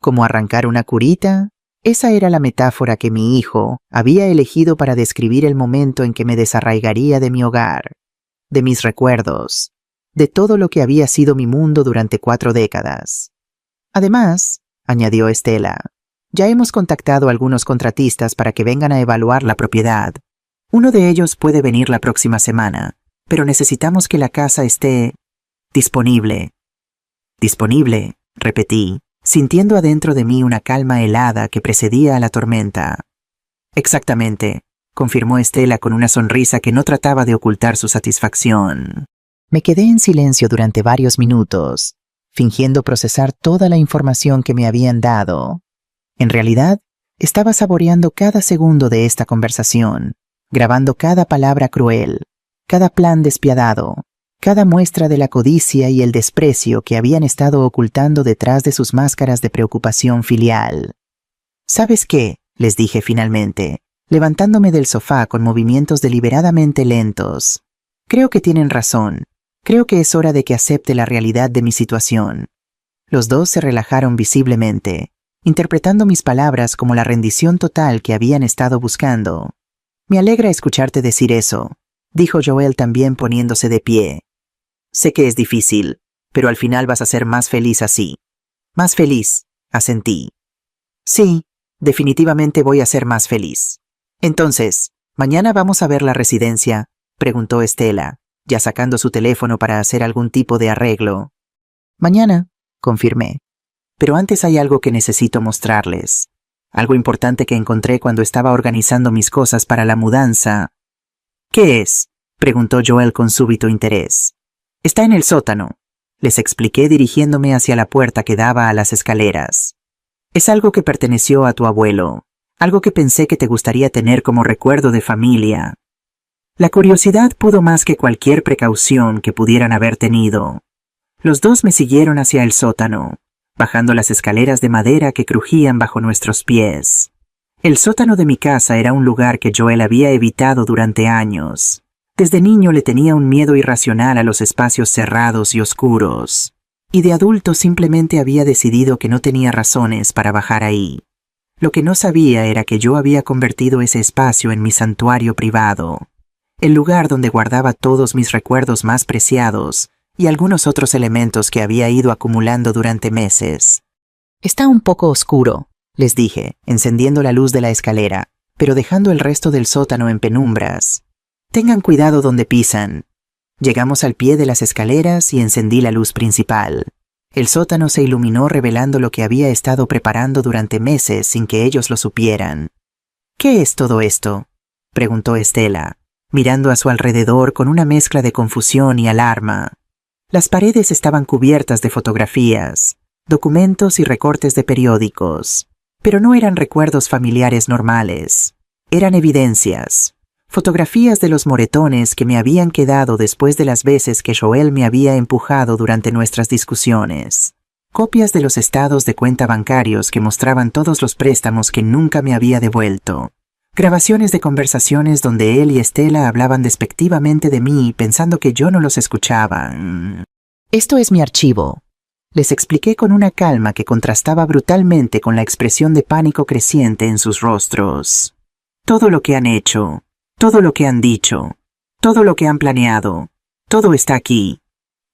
¿Como arrancar una curita? Esa era la metáfora que mi hijo había elegido para describir el momento en que me desarraigaría de mi hogar, de mis recuerdos, de todo lo que había sido mi mundo durante 4 décadas. Además, añadió Estela, ya hemos contactado a algunos contratistas para que vengan a evaluar la propiedad. Uno de ellos puede venir la próxima semana, pero necesitamos que la casa esté disponible. Disponible, repetí, sintiendo adentro de mí una calma helada que precedía a la tormenta. Exactamente, confirmó Estela con una sonrisa que no trataba de ocultar su satisfacción. Me quedé en silencio durante varios minutos, fingiendo procesar toda la información que me habían dado. En realidad, estaba saboreando cada segundo de esta conversación, grabando cada palabra cruel, cada plan despiadado, cada muestra de la codicia y el desprecio que habían estado ocultando detrás de sus máscaras de preocupación filial. ¿Sabes qué?, les dije finalmente, levantándome del sofá con movimientos deliberadamente lentos. Creo que tienen razón. Creo que es hora de que acepte la realidad de mi situación. Los dos se relajaron visiblemente, interpretando mis palabras como la rendición total que habían estado buscando. Me alegra escucharte decir eso, dijo Joel también poniéndose de pie. Sé que es difícil, pero al final vas a ser más feliz así. Más feliz, asentí. Sí, definitivamente voy a ser más feliz. Entonces, ¿mañana vamos a ver la residencia?, preguntó Estela, ya sacando su teléfono para hacer algún tipo de arreglo. Mañana, confirmé. Pero antes hay algo que necesito mostrarles. Algo importante que encontré cuando estaba organizando mis cosas para la mudanza. ¿Qué es?, preguntó Joel con súbito interés. Está en el sótano, les expliqué dirigiéndome hacia la puerta que daba a las escaleras. Es algo que perteneció a tu abuelo, algo que pensé que te gustaría tener como recuerdo de familia. La curiosidad pudo más que cualquier precaución que pudieran haber tenido. Los dos me siguieron hacia el sótano, bajando las escaleras de madera que crujían bajo nuestros pies. El sótano de mi casa era un lugar que Joel había evitado durante años. Desde niño le tenía un miedo irracional a los espacios cerrados y oscuros, y de adulto simplemente había decidido que no tenía razones para bajar ahí. Lo que no sabía era que yo había convertido ese espacio en mi santuario privado, el lugar donde guardaba todos mis recuerdos más preciados y algunos otros elementos que había ido acumulando durante meses. Está un poco oscuro, les dije, encendiendo la luz de la escalera, pero dejando el resto del sótano en penumbras. Tengan cuidado donde pisan. Llegamos al pie de las escaleras y encendí la luz principal. El sótano se iluminó revelando lo que había estado preparando durante meses sin que ellos lo supieran. ¿Qué es todo esto?, preguntó Estela, mirando a su alrededor con una mezcla de confusión y alarma. Las paredes estaban cubiertas de fotografías, documentos y recortes de periódicos, pero no eran recuerdos familiares normales. Eran evidencias. Fotografías de los moretones que me habían quedado después de las veces que Joel me había empujado durante nuestras discusiones. Copias de los estados de cuenta bancarios que mostraban todos los préstamos que nunca me había devuelto. Grabaciones de conversaciones donde él y Estela hablaban despectivamente de mí pensando que yo no los escuchaba. Esto es mi archivo, Les expliqué con una calma que contrastaba brutalmente con la expresión de pánico creciente en sus rostros. Todo lo que han hecho, todo lo que han dicho, todo lo que han planeado, todo está aquí.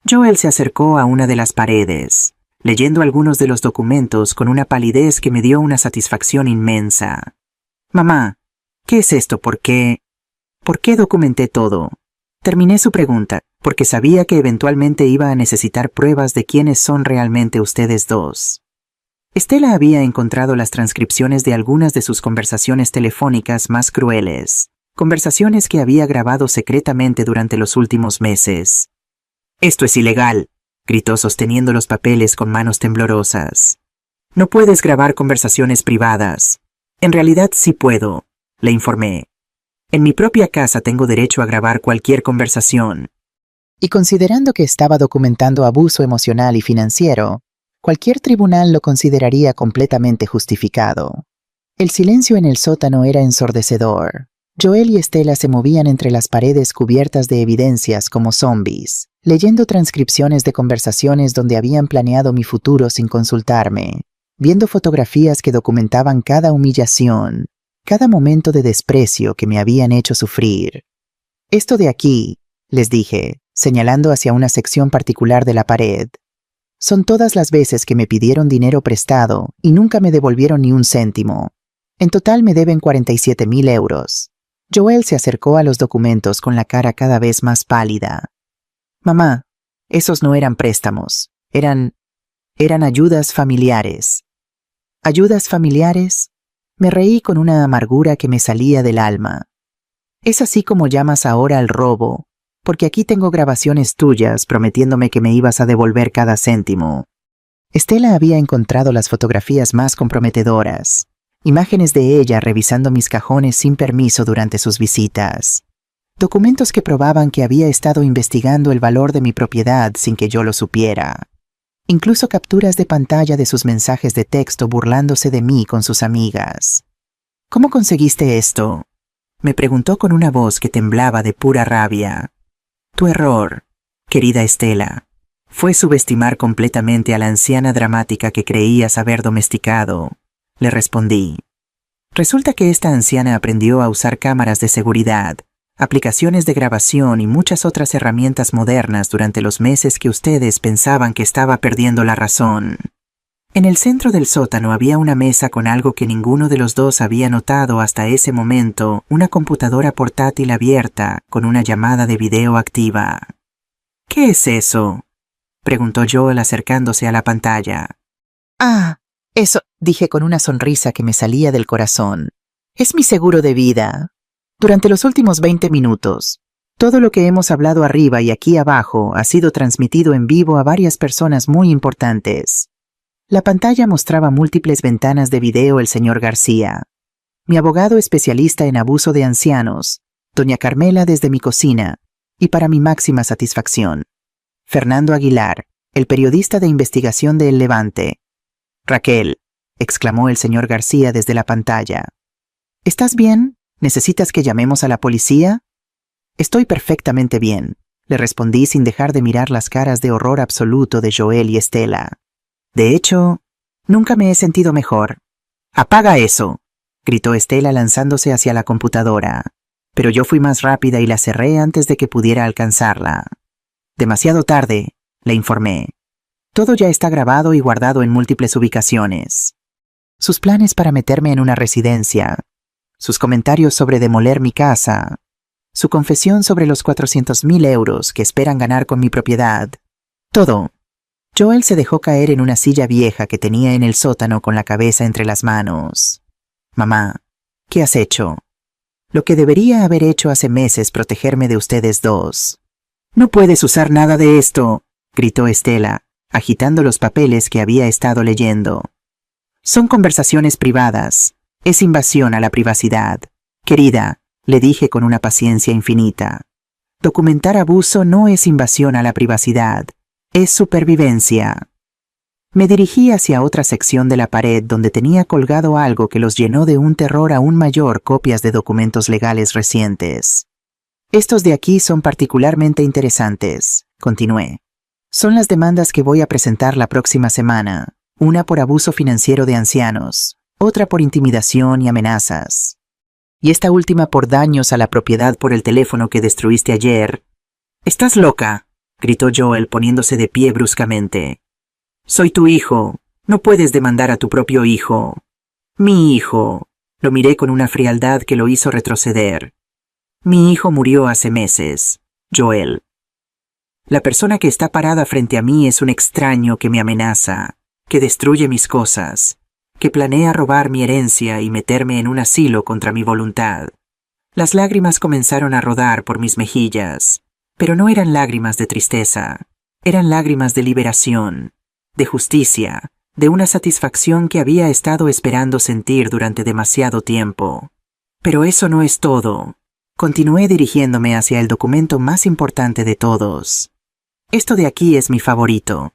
Joel se acercó a una de las paredes, leyendo algunos de los documentos con una palidez que me dio una satisfacción inmensa. Mamá, ¿qué es esto? ¿Por qué documenté todo? Terminé su pregunta, porque sabía que eventualmente iba a necesitar pruebas de quiénes son realmente ustedes dos. Estela había encontrado las transcripciones de algunas de sus conversaciones telefónicas más crueles, conversaciones que había grabado secretamente durante los últimos meses. «Esto es ilegal», gritó sosteniendo los papeles con manos temblorosas. «No puedes grabar conversaciones privadas». «En realidad sí puedo», le informé. «En mi propia casa tengo derecho a grabar cualquier conversación». Y considerando que estaba documentando abuso emocional y financiero, cualquier tribunal lo consideraría completamente justificado. El silencio en el sótano era ensordecedor. Joel y Estela se movían entre las paredes cubiertas de evidencias como zombies, leyendo transcripciones de conversaciones donde habían planeado mi futuro sin consultarme, viendo fotografías que documentaban cada humillación, cada momento de desprecio que me habían hecho sufrir. «Esto de aquí», les dije, señalando hacia una sección particular de la pared, «son todas las veces que me pidieron dinero prestado y nunca me devolvieron ni un céntimo. En total me deben 47,000 euros. Joel se acercó a los documentos con la cara cada vez más pálida. «Mamá, esos no eran préstamos, eran ayudas familiares». «¿Ayudas familiares?» Me reí con una amargura que me salía del alma. «Es así como llamas ahora al robo, porque aquí tengo grabaciones tuyas prometiéndome que me ibas a devolver cada céntimo». Estela había encontrado las fotografías más comprometedoras, imágenes de ella revisando mis cajones sin permiso durante sus visitas. Documentos que probaban que había estado investigando el valor de mi propiedad sin que yo lo supiera. Incluso capturas de pantalla de sus mensajes de texto burlándose de mí con sus amigas. «¿Cómo conseguiste esto?», me preguntó con una voz que temblaba de pura rabia. «Tu error, querida Estela, fue subestimar completamente a la anciana dramática que creías haber domesticado», le respondí. «Resulta que esta anciana aprendió a usar cámaras de seguridad, aplicaciones de grabación y muchas otras herramientas modernas durante los meses que ustedes pensaban que estaba perdiendo la razón». En el centro del sótano había una mesa con algo que ninguno de los dos había notado hasta ese momento, una computadora portátil abierta con una llamada de video activa. «¿Qué es eso?», preguntó Joel acercándose a la pantalla. «Ah, eso», dije con una sonrisa que me salía del corazón. «Es mi seguro de vida. Durante los últimos 20 minutos, todo lo que hemos hablado arriba y aquí abajo ha sido transmitido en vivo a varias personas muy importantes». La pantalla mostraba múltiples ventanas de video el señor García, mi abogado especialista en abuso de ancianos, doña Carmela desde mi cocina, y para mi máxima satisfacción, Fernando Aguilar, el periodista de investigación de El Levante. «Raquel», exclamó el señor García desde la pantalla. «¿Estás bien? ¿Necesitas que llamemos a la policía?» «Estoy perfectamente bien», le respondí sin dejar de mirar las caras de horror absoluto de Joel y Estela. «De hecho, nunca me he sentido mejor». «¡Apaga eso!», gritó Estela lanzándose hacia la computadora, pero yo fui más rápida y la cerré antes de que pudiera alcanzarla. «Demasiado tarde», le informé. «Todo ya está grabado y guardado en múltiples ubicaciones. Sus planes para meterme en una residencia, sus comentarios sobre demoler mi casa, su confesión sobre los 400,000 euros que esperan ganar con mi propiedad. Todo». Joel se dejó caer en una silla vieja que tenía en el sótano con la cabeza entre las manos. «Mamá, ¿qué has hecho?» «Lo que debería haber hecho hace meses, protegerme de ustedes dos». «No puedes usar nada de esto», gritó Estela, agitando los papeles que había estado leyendo. «Son conversaciones privadas. Es invasión a la privacidad. Querida», le dije con una paciencia infinita. «Documentar abuso no es invasión a la privacidad. Es supervivencia». Me dirigí hacia otra sección de la pared donde tenía colgado algo que los llenó de un terror aún mayor, copias de documentos legales recientes. «Estos de aquí son particularmente interesantes», continué. Son las demandas que voy a presentar la próxima semana. Una por abuso financiero de ancianos, otra por intimidación y amenazas. Y esta última por daños a la propiedad por el teléfono que destruiste ayer. «¡Estás loca!», gritó Joel poniéndose de pie bruscamente. «Soy tu hijo. No puedes demandar a tu propio hijo». «Mi hijo». Lo miré con una frialdad que lo hizo retroceder. «Mi hijo murió hace meses, Joel. La persona que está parada frente a mí es un extraño que me amenaza, que destruye mis cosas, que planea robar mi herencia y meterme en un asilo contra mi voluntad». Las lágrimas comenzaron a rodar por mis mejillas, pero no eran lágrimas de tristeza, eran lágrimas de liberación, de justicia, de una satisfacción que había estado esperando sentir durante demasiado tiempo. Pero eso no es todo. Continué dirigiéndome hacia el documento más importante de todos. Esto de aquí es mi favorito.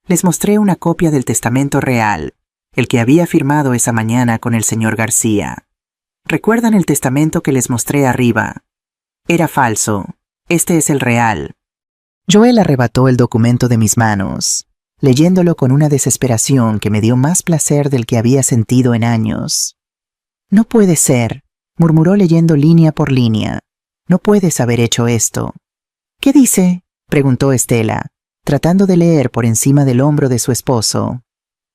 Les mostré una copia del testamento real, el que había firmado esa mañana con el señor García. ¿Recuerdan el testamento que les mostré arriba? Era falso. Este es el real. Joel arrebató el documento de mis manos, leyéndolo con una desesperación que me dio más placer del que había sentido en años. «No puede ser», murmuró leyendo línea por línea. «No puedes haber hecho esto». «¿Qué dice?», preguntó Estela, tratando de leer por encima del hombro de su esposo.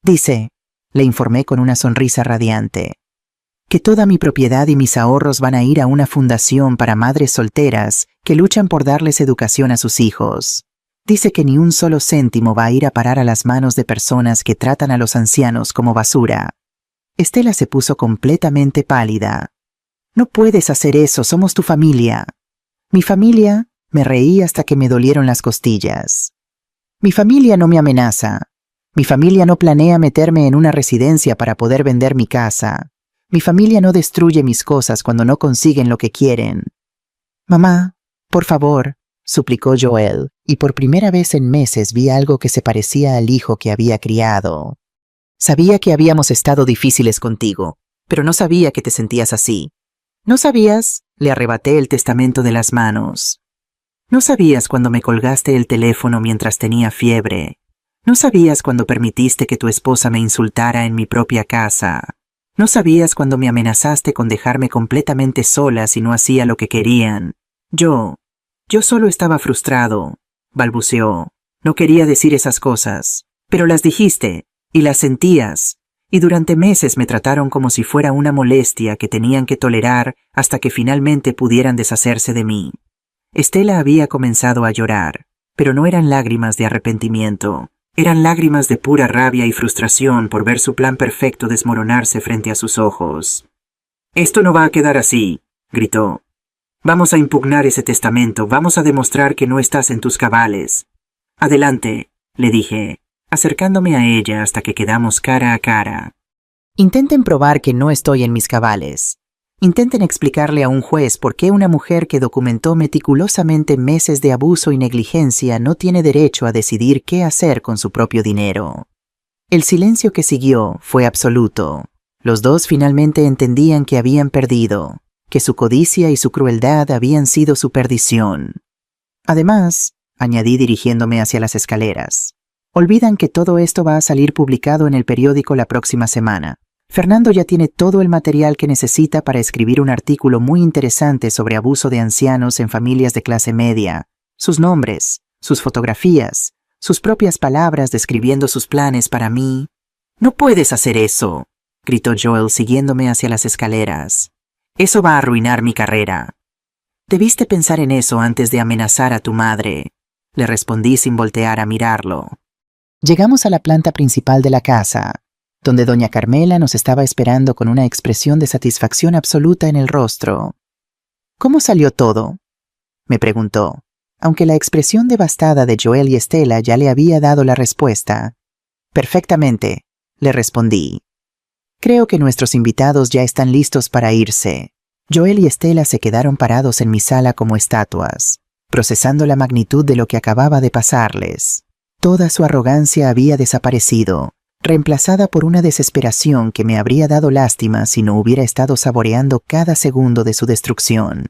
«Dice», le informé con una sonrisa radiante, «que toda mi propiedad y mis ahorros van a ir a una fundación para madres solteras que luchan por darles educación a sus hijos. Dice que ni un solo céntimo va a ir a parar a las manos de personas que tratan a los ancianos como basura». Estela se puso completamente pálida. «No puedes hacer eso, somos tu familia». «¿Mi familia?», me reí hasta que me dolieron las costillas. «Mi familia no me amenaza. Mi familia no planea meterme en una residencia para poder vender mi casa. Mi familia no destruye mis cosas cuando no consiguen lo que quieren». «Mamá, por favor», suplicó Joel, y por primera vez en meses vi algo que se parecía al hijo que había criado. «Sabía que habíamos estado difíciles contigo, pero no sabía que te sentías así». «¿No sabías?», le arrebaté el testamento de las manos. «¿No sabías cuando me colgaste el teléfono mientras tenía fiebre? ¿No sabías cuando permitiste que tu esposa me insultara en mi propia casa? ¿No sabías cuando me amenazaste con dejarme completamente sola si no hacía lo que querían? Yo solo estaba frustrado», balbuceó. «No quería decir esas cosas, pero las dijiste, y las sentías, y durante meses me trataron como si fuera una molestia que tenían que tolerar hasta que finalmente pudieran deshacerse de mí». Estela había comenzado a llorar, pero no eran lágrimas de arrepentimiento. Eran lágrimas de pura rabia y frustración por ver su plan perfecto desmoronarse frente a sus ojos. «Esto no va a quedar así», gritó. «Vamos a impugnar ese testamento, vamos a demostrar que no estás en tus cabales». «Adelante», le dije, acercándome a ella hasta que quedamos cara a cara. «Intenten probar que no estoy en mis cabales. Intenten explicarle a un juez por qué una mujer que documentó meticulosamente meses de abuso y negligencia no tiene derecho a decidir qué hacer con su propio dinero». El silencio que siguió fue absoluto. Los dos finalmente entendían que habían perdido, que su codicia y su crueldad habían sido su perdición. «Además», añadí dirigiéndome hacia las escaleras, «olvidan que todo esto va a salir publicado en el periódico la próxima semana. Fernando ya tiene todo el material que necesita para escribir un artículo muy interesante sobre abuso de ancianos en familias de clase media, sus nombres, sus fotografías, sus propias palabras describiendo sus planes para mí». «No puedes hacer eso», gritó Joel siguiéndome hacia las escaleras. «Eso va a arruinar mi carrera». «Debiste pensar en eso antes de amenazar a tu madre», le respondí sin voltear a mirarlo. Llegamos a la planta principal de la casa, donde doña Carmela nos estaba esperando con una expresión de satisfacción absoluta en el rostro. «¿Cómo salió todo?», me preguntó, aunque la expresión devastada de Joel y Estela ya le había dado la respuesta. «Perfectamente», le respondí. «Creo que nuestros invitados ya están listos para irse». Joel y Estela se quedaron parados en mi sala como estatuas, procesando la magnitud de lo que acababa de pasarles. Toda su arrogancia había desaparecido, reemplazada por una desesperación que me habría dado lástima si no hubiera estado saboreando cada segundo de su destrucción.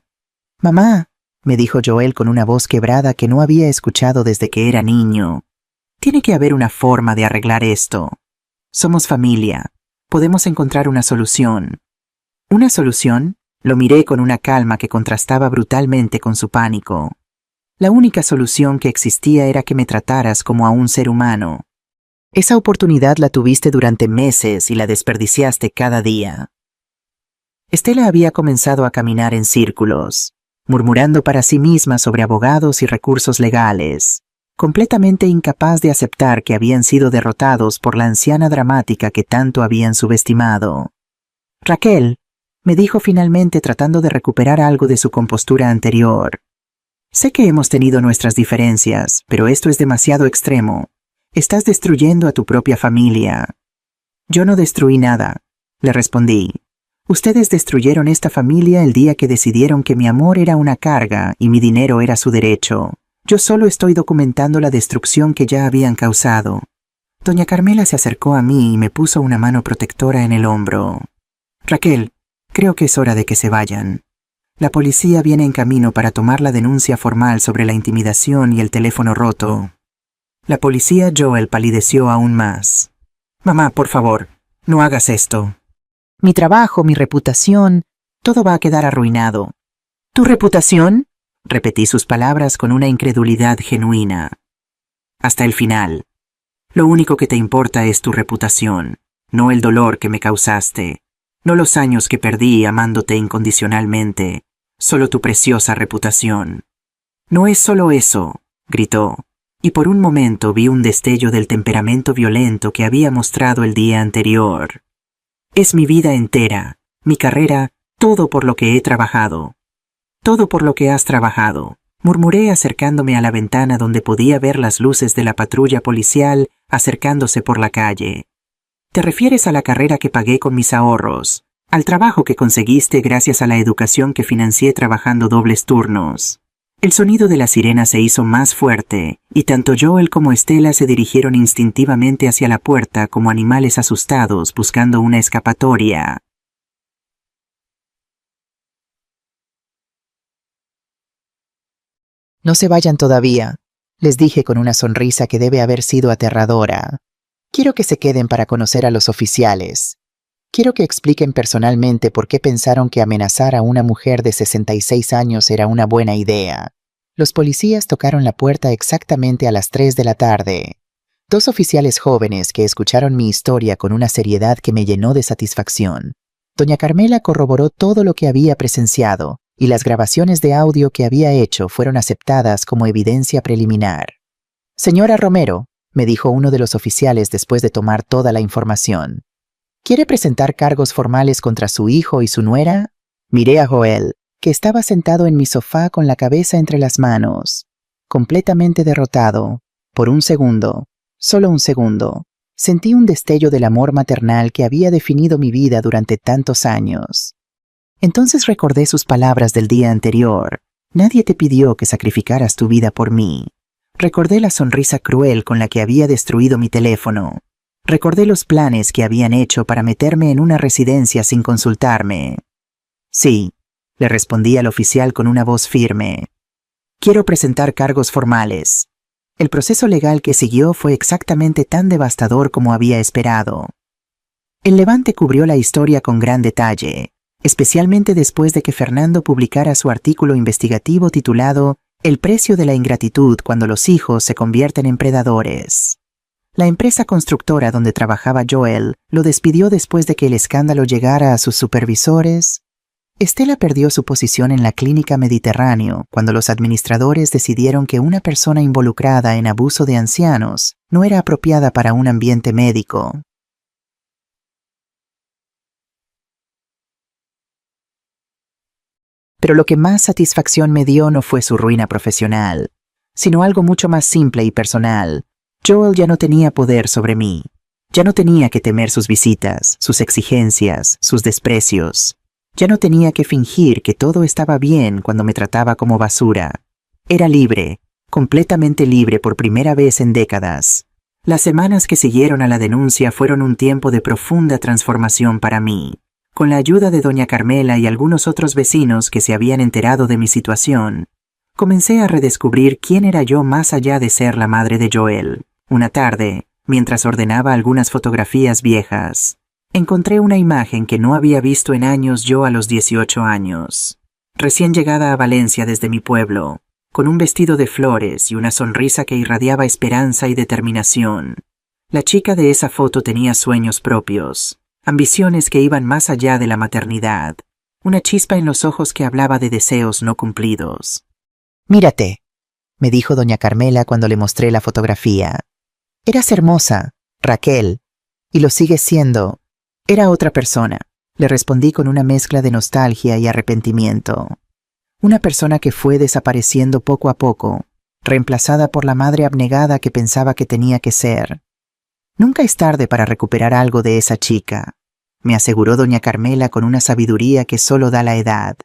«Mamá», me dijo Joel con una voz quebrada que no había escuchado desde que era niño, Tiene que haber una forma de arreglar esto. Somos familia. Podemos encontrar una solución. ¿Una solución? Lo miré con una calma que contrastaba brutalmente con su pánico. La única solución que existía era que me trataras como a un ser humano. Esa oportunidad la tuviste durante meses y la desperdiciaste cada día. Estela había comenzado a caminar en círculos, murmurando para sí misma sobre abogados y recursos legales, completamente incapaz de aceptar que habían sido derrotados por la anciana dramática que tanto habían subestimado. «Raquel», me dijo finalmente tratando de recuperar algo de su compostura anterior. «Sé que hemos tenido nuestras diferencias, pero esto es demasiado extremo. Estás destruyendo a tu propia familia». «Yo no destruí nada», le respondí. «Ustedes destruyeron esta familia el día que decidieron que mi amor era una carga y mi dinero era su derecho. Yo solo estoy documentando la destrucción que ya habían causado». Doña Carmela se acercó a mí y me puso una mano protectora en el hombro. «Raquel, creo que es hora de que se vayan. La policía viene en camino para tomar la denuncia formal sobre la intimidación y el teléfono roto». La policía Joel palideció aún más. «Mamá, por favor, no hagas esto. Mi trabajo, mi reputación, todo va a quedar arruinado». «¿Tu reputación?», repetí sus palabras con una incredulidad genuina. «Hasta el final. Lo único que te importa es tu reputación, no el dolor que me causaste, no los años que perdí amándote incondicionalmente, solo tu preciosa reputación». «No es solo eso», gritó, y por un momento vi un destello del temperamento violento que había mostrado el día anterior. «Es mi vida entera, mi carrera, todo por lo que he trabajado. Todo por lo que has trabajado», murmuré acercándome a la ventana donde podía ver las luces de la patrulla policial acercándose por la calle. «Te refieres a la carrera que pagué con mis ahorros, al trabajo que conseguiste gracias a la educación que financié trabajando dobles turnos». El sonido de la sirena se hizo más fuerte, y tanto Joel como Estela se dirigieron instintivamente hacia la puerta como animales asustados buscando una escapatoria. «No se vayan todavía», les dije con una sonrisa que debe haber sido aterradora. «Quiero que se queden para conocer a los oficiales. Quiero que expliquen personalmente por qué pensaron que amenazar a una mujer de 66 años era una buena idea». Los policías tocaron la puerta exactamente a las 3 de la tarde. 2 oficiales jóvenes que escucharon mi historia con una seriedad que me llenó de satisfacción. Doña Carmela corroboró todo lo que había presenciado, y las grabaciones de audio que había hecho fueron aceptadas como evidencia preliminar. «Señora Romero», me dijo uno de los oficiales después de tomar toda la información, ¿quiere presentar cargos formales contra su hijo y su nuera? Miré a Joel, que estaba sentado en mi sofá con la cabeza entre las manos, completamente derrotado. Por un segundo, solo un segundo, sentí un destello del amor maternal que había definido mi vida durante tantos años. Entonces recordé sus palabras del día anterior. «Nadie te pidió que sacrificaras tu vida por mí». Recordé la sonrisa cruel con la que había destruido mi teléfono. Recordé los planes que habían hecho para meterme en una residencia sin consultarme. «Sí», le respondí al oficial con una voz firme. «Quiero presentar cargos formales». El proceso legal que siguió fue exactamente tan devastador como había esperado. El Levante cubrió la historia con gran detalle, especialmente después de que Fernando publicara su artículo investigativo titulado «El precio de la ingratitud cuando los hijos se convierten en predadores». La empresa constructora donde trabajaba Joel lo despidió después de que el escándalo llegara a sus supervisores. Estela perdió su posición en la clínica Mediterráneo cuando los administradores decidieron que una persona involucrada en abuso de ancianos no era apropiada para un ambiente médico. Pero lo que más satisfacción me dio no fue su ruina profesional, sino algo mucho más simple y personal. Joel ya no tenía poder sobre mí. Ya no tenía que temer sus visitas, sus exigencias, sus desprecios. Ya no tenía que fingir que todo estaba bien cuando me trataba como basura. Era libre, completamente libre por primera vez en décadas. Las semanas que siguieron a la denuncia fueron un tiempo de profunda transformación para mí. Con la ayuda de doña Carmela y algunos otros vecinos que se habían enterado de mi situación, comencé a redescubrir quién era yo más allá de ser la madre de Joel. Una tarde, mientras ordenaba algunas fotografías viejas, encontré una imagen que no había visto en años yo a los 18 años. Recién llegada a Valencia desde mi pueblo, con un vestido de flores y una sonrisa que irradiaba esperanza y determinación. La chica de esa foto tenía sueños propios, ambiciones que iban más allá de la maternidad, una chispa en los ojos que hablaba de deseos no cumplidos. «Mírate», me dijo doña Carmela cuando le mostré la fotografía. «Eras hermosa, Raquel, y lo sigues siendo». «Era otra persona», le respondí con una mezcla de nostalgia y arrepentimiento. Una persona que fue desapareciendo poco a poco, reemplazada por la madre abnegada que pensaba que tenía que ser. «Nunca es tarde para recuperar algo de esa chica», me aseguró doña Carmela con una sabiduría que solo da la edad.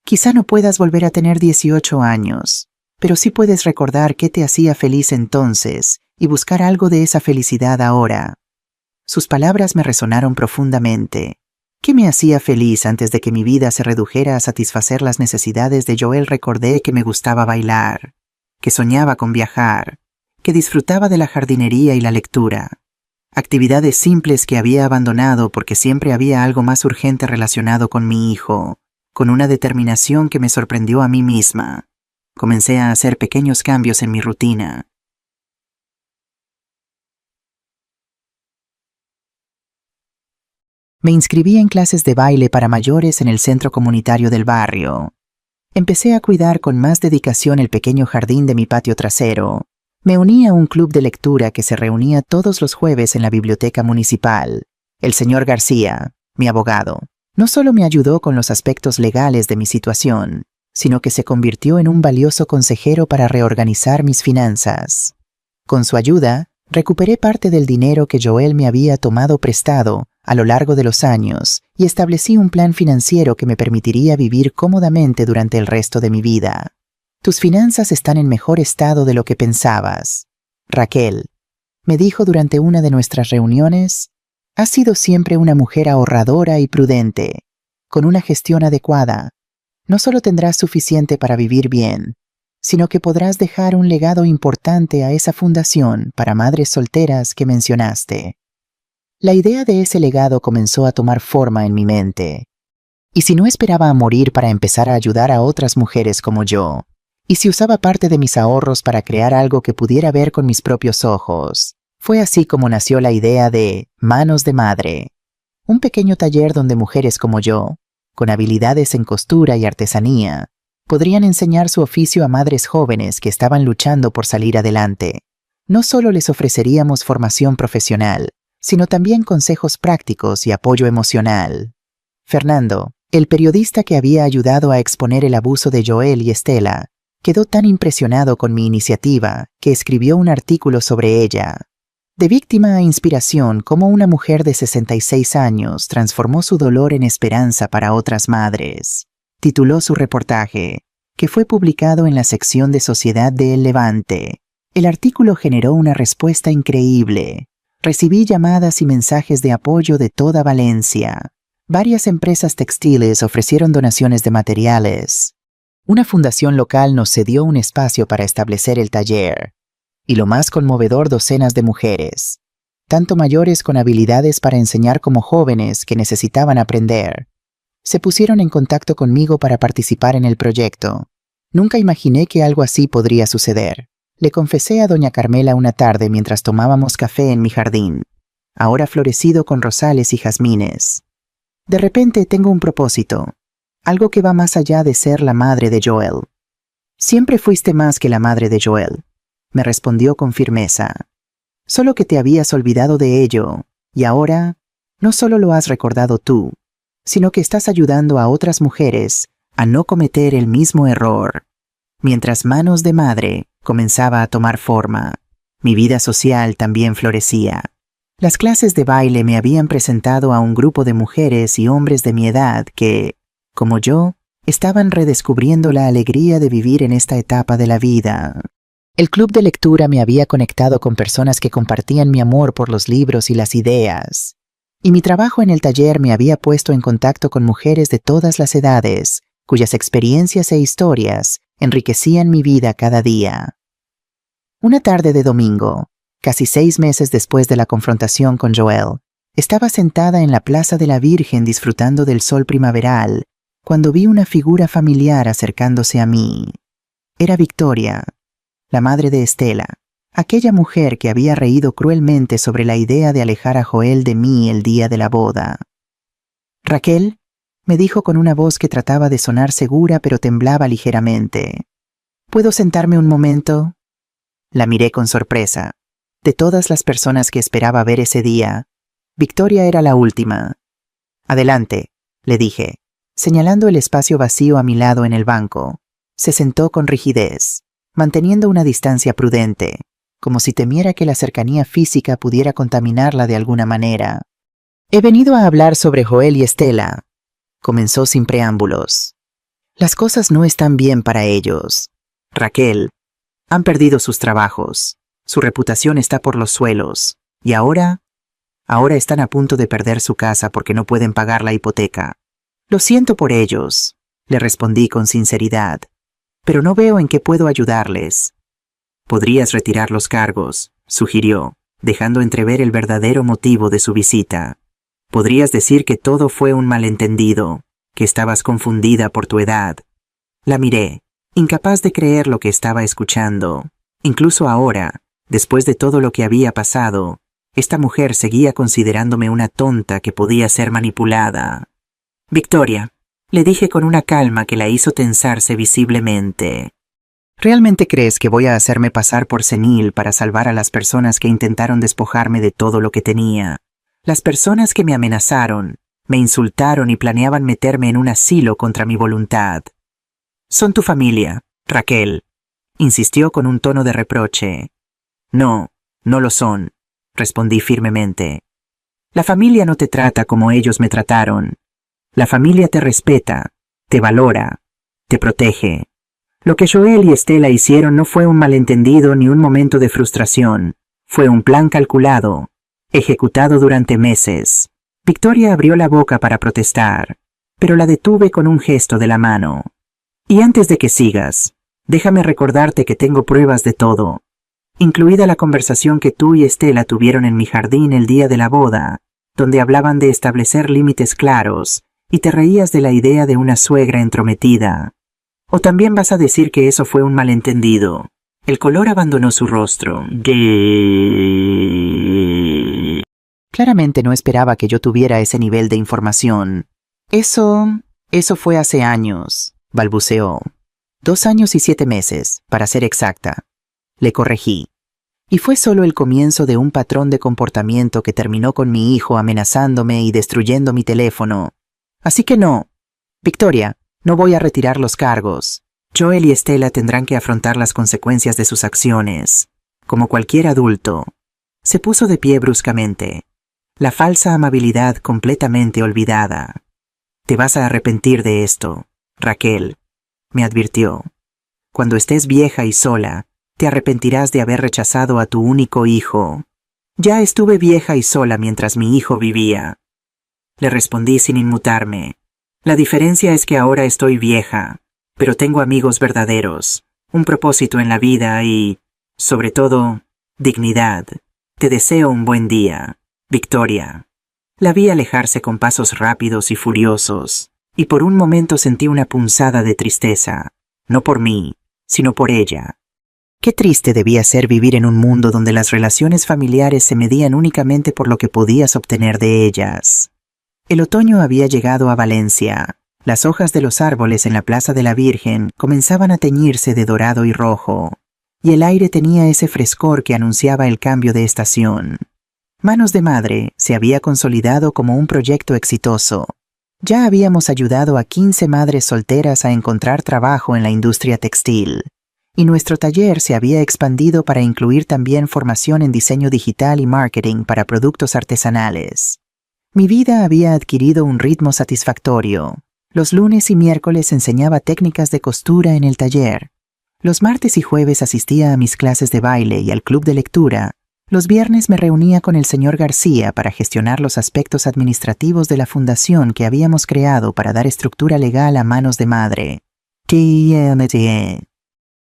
«Quizá no puedas volver a tener 18 años, pero sí puedes recordar qué te hacía feliz entonces y buscar algo de esa felicidad ahora». Sus palabras me resonaron profundamente. ¿Qué me hacía feliz antes de que mi vida se redujera a satisfacer las necesidades de Joel? Recordé que me gustaba bailar, que soñaba con viajar, que disfrutaba de la jardinería y la lectura. Actividades simples que había abandonado porque siempre había algo más urgente relacionado con mi hijo, con una determinación que me sorprendió a mí misma. Comencé a hacer pequeños cambios en mi rutina. Me inscribí en clases de baile para mayores en el centro comunitario del barrio. Empecé a cuidar con más dedicación el pequeño jardín de mi patio trasero. Me uní a un club de lectura que se reunía todos los jueves en la biblioteca municipal. El señor García, mi abogado, no solo me ayudó con los aspectos legales de mi situación, sino que se convirtió en un valioso consejero para reorganizar mis finanzas. Con su ayuda, recuperé parte del dinero que Joel me había tomado prestado a lo largo de los años y establecí un plan financiero que me permitiría vivir cómodamente durante el resto de mi vida. «Tus finanzas están en mejor estado de lo que pensabas, Raquel», me dijo durante una de nuestras reuniones. «Has sido siempre una mujer ahorradora y prudente. Con una gestión adecuada, no solo tendrás suficiente para vivir bien, sino que podrás dejar un legado importante a esa fundación para madres solteras que mencionaste». La idea de ese legado comenzó a tomar forma en mi mente. ¿Y si no esperaba a morir para empezar a ayudar a otras mujeres como yo? ¿Y si usaba parte de mis ahorros para crear algo que pudiera ver con mis propios ojos? Fue así como nació la idea de Manos de Madre, un pequeño taller donde mujeres como yo, con habilidades en costura y artesanía, podrían enseñar su oficio a madres jóvenes que estaban luchando por salir adelante. No solo les ofreceríamos formación profesional, sino también consejos prácticos y apoyo emocional. Fernando, el periodista que había ayudado a exponer el abuso de Joel y Estela, quedó tan impresionado con mi iniciativa que escribió un artículo sobre ella. De víctima a inspiración, cómo una mujer de 66 años transformó su dolor en esperanza para otras madres. Tituló su reportaje, que fue publicado en la sección de Sociedad de El Levante. El artículo generó una respuesta increíble. Recibí llamadas y mensajes de apoyo de toda Valencia. Varias empresas textiles ofrecieron donaciones de materiales. Una fundación local nos cedió un espacio para establecer el taller. Y lo más conmovedor, docenas de mujeres, tanto mayores con habilidades para enseñar como jóvenes que necesitaban aprender, se pusieron en contacto conmigo para participar en el proyecto. Nunca imaginé que algo así podría suceder. Le confesé a doña Carmela una tarde mientras tomábamos café en mi jardín, ahora florecido con rosales y jazmines. «De repente tengo un propósito, algo que va más allá de ser la madre de Joel». «Siempre fuiste más que la madre de Joel», me respondió con firmeza. «Solo que te habías olvidado de ello, y ahora no solo lo has recordado tú, sino que estás ayudando a otras mujeres a no cometer el mismo error». Mientras Manos de Madre comenzaba a tomar forma, mi vida social también florecía. Las clases de baile me habían presentado a un grupo de mujeres y hombres de mi edad que, como yo, estaban redescubriendo la alegría de vivir en esta etapa de la vida. El club de lectura me había conectado con personas que compartían mi amor por los libros y las ideas. Y mi trabajo en el taller me había puesto en contacto con mujeres de todas las edades, cuyas experiencias e historias enriquecían mi vida cada día. Una tarde de domingo, casi 6 meses después de la confrontación con Joel, estaba sentada en la Plaza de la Virgen disfrutando del sol primaveral, cuando vi una figura familiar acercándose a mí. Era Victoria, la madre de Estela, aquella mujer que había reído cruelmente sobre la idea de alejar a Joel de mí el día de la boda. «Raquel», me dijo con una voz que trataba de sonar segura pero temblaba ligeramente. «¿Puedo sentarme un momento?» La miré con sorpresa. De todas las personas que esperaba ver ese día, Victoria era la última. «Adelante», le dije, señalando el espacio vacío a mi lado en el banco. Se sentó con rigidez, manteniendo una distancia prudente, como si temiera que la cercanía física pudiera contaminarla de alguna manera. «He venido a hablar sobre Joel y Estela», comenzó sin preámbulos. «Las cosas no están bien para ellos. Raquel, han perdido sus trabajos, su reputación está por los suelos, y ahora están a punto de perder su casa porque no pueden pagar la hipoteca. Lo siento por ellos», le respondí con sinceridad, «pero no veo en qué puedo ayudarles». «Podrías retirar los cargos», sugirió, dejando entrever el verdadero motivo de su visita. «Podrías decir que todo fue un malentendido, que estabas confundida por tu edad». La miré, incapaz de creer lo que estaba escuchando. Incluso ahora, después de todo lo que había pasado, esta mujer seguía considerándome una tonta que podía ser manipulada. «Victoria», le dije con una calma que la hizo tensarse visiblemente, «¿realmente crees que voy a hacerme pasar por senil para salvar a las personas que intentaron despojarme de todo lo que tenía? Las personas que me amenazaron, me insultaron y planeaban meterme en un asilo contra mi voluntad. Son tu familia, Raquel», insistió con un tono de reproche. «No, no lo son», respondí firmemente. «La familia no te trata como ellos me trataron. La familia te respeta, te valora, te protege. Lo que Joel y Estela hicieron no fue un malentendido ni un momento de frustración. Fue un plan calculado, ejecutado durante meses». Victoria abrió la boca para protestar, pero la detuve con un gesto de la mano. «Y antes de que sigas, déjame recordarte que tengo pruebas de todo, incluida la conversación que tú y Estela tuvieron en mi jardín el día de la boda, donde hablaban de establecer límites claros y te reías de la idea de una suegra entrometida. ¿O también vas a decir que eso fue un malentendido?» El color abandonó su rostro. Claramente no esperaba que yo tuviera ese nivel de información. Eso fue hace años», balbuceó. 2 años y 7 meses, para ser exacta. Le corregí. Y fue solo el comienzo de un patrón de comportamiento que terminó con mi hijo amenazándome y destruyendo mi teléfono. Así que no. Victoria, no voy a retirar los cargos. Joel y Estela tendrán que afrontar las consecuencias de sus acciones, como cualquier adulto. Se puso de pie bruscamente. La falsa amabilidad completamente olvidada. «Te vas a arrepentir de esto, Raquel», me advirtió. «Cuando estés vieja y sola, te arrepentirás de haber rechazado a tu único hijo». «Ya estuve vieja y sola mientras mi hijo vivía», le respondí sin inmutarme. «La diferencia es que ahora estoy vieja, pero tengo amigos verdaderos, un propósito en la vida y, sobre todo, dignidad. Te deseo un buen día, Victoria». La vi alejarse con pasos rápidos y furiosos, y por un momento sentí una punzada de tristeza, no por mí, sino por ella. Qué triste debía ser vivir en un mundo donde las relaciones familiares se medían únicamente por lo que podías obtener de ellas. El otoño había llegado a Valencia. Las hojas de los árboles en la Plaza de la Virgen comenzaban a teñirse de dorado y rojo, y el aire tenía ese frescor que anunciaba el cambio de estación. Manos de Madre se había consolidado como un proyecto exitoso. Ya habíamos ayudado a 15 madres solteras a encontrar trabajo en la industria textil, y nuestro taller se había expandido para incluir también formación en diseño digital y marketing para productos artesanales. Mi vida había adquirido un ritmo satisfactorio. Los lunes y miércoles enseñaba técnicas de costura en el taller. Los martes y jueves asistía a mis clases de baile y al club de lectura. Los viernes me reunía con el señor García para gestionar los aspectos administrativos de la fundación que habíamos creado para dar estructura legal a Manos de Madre.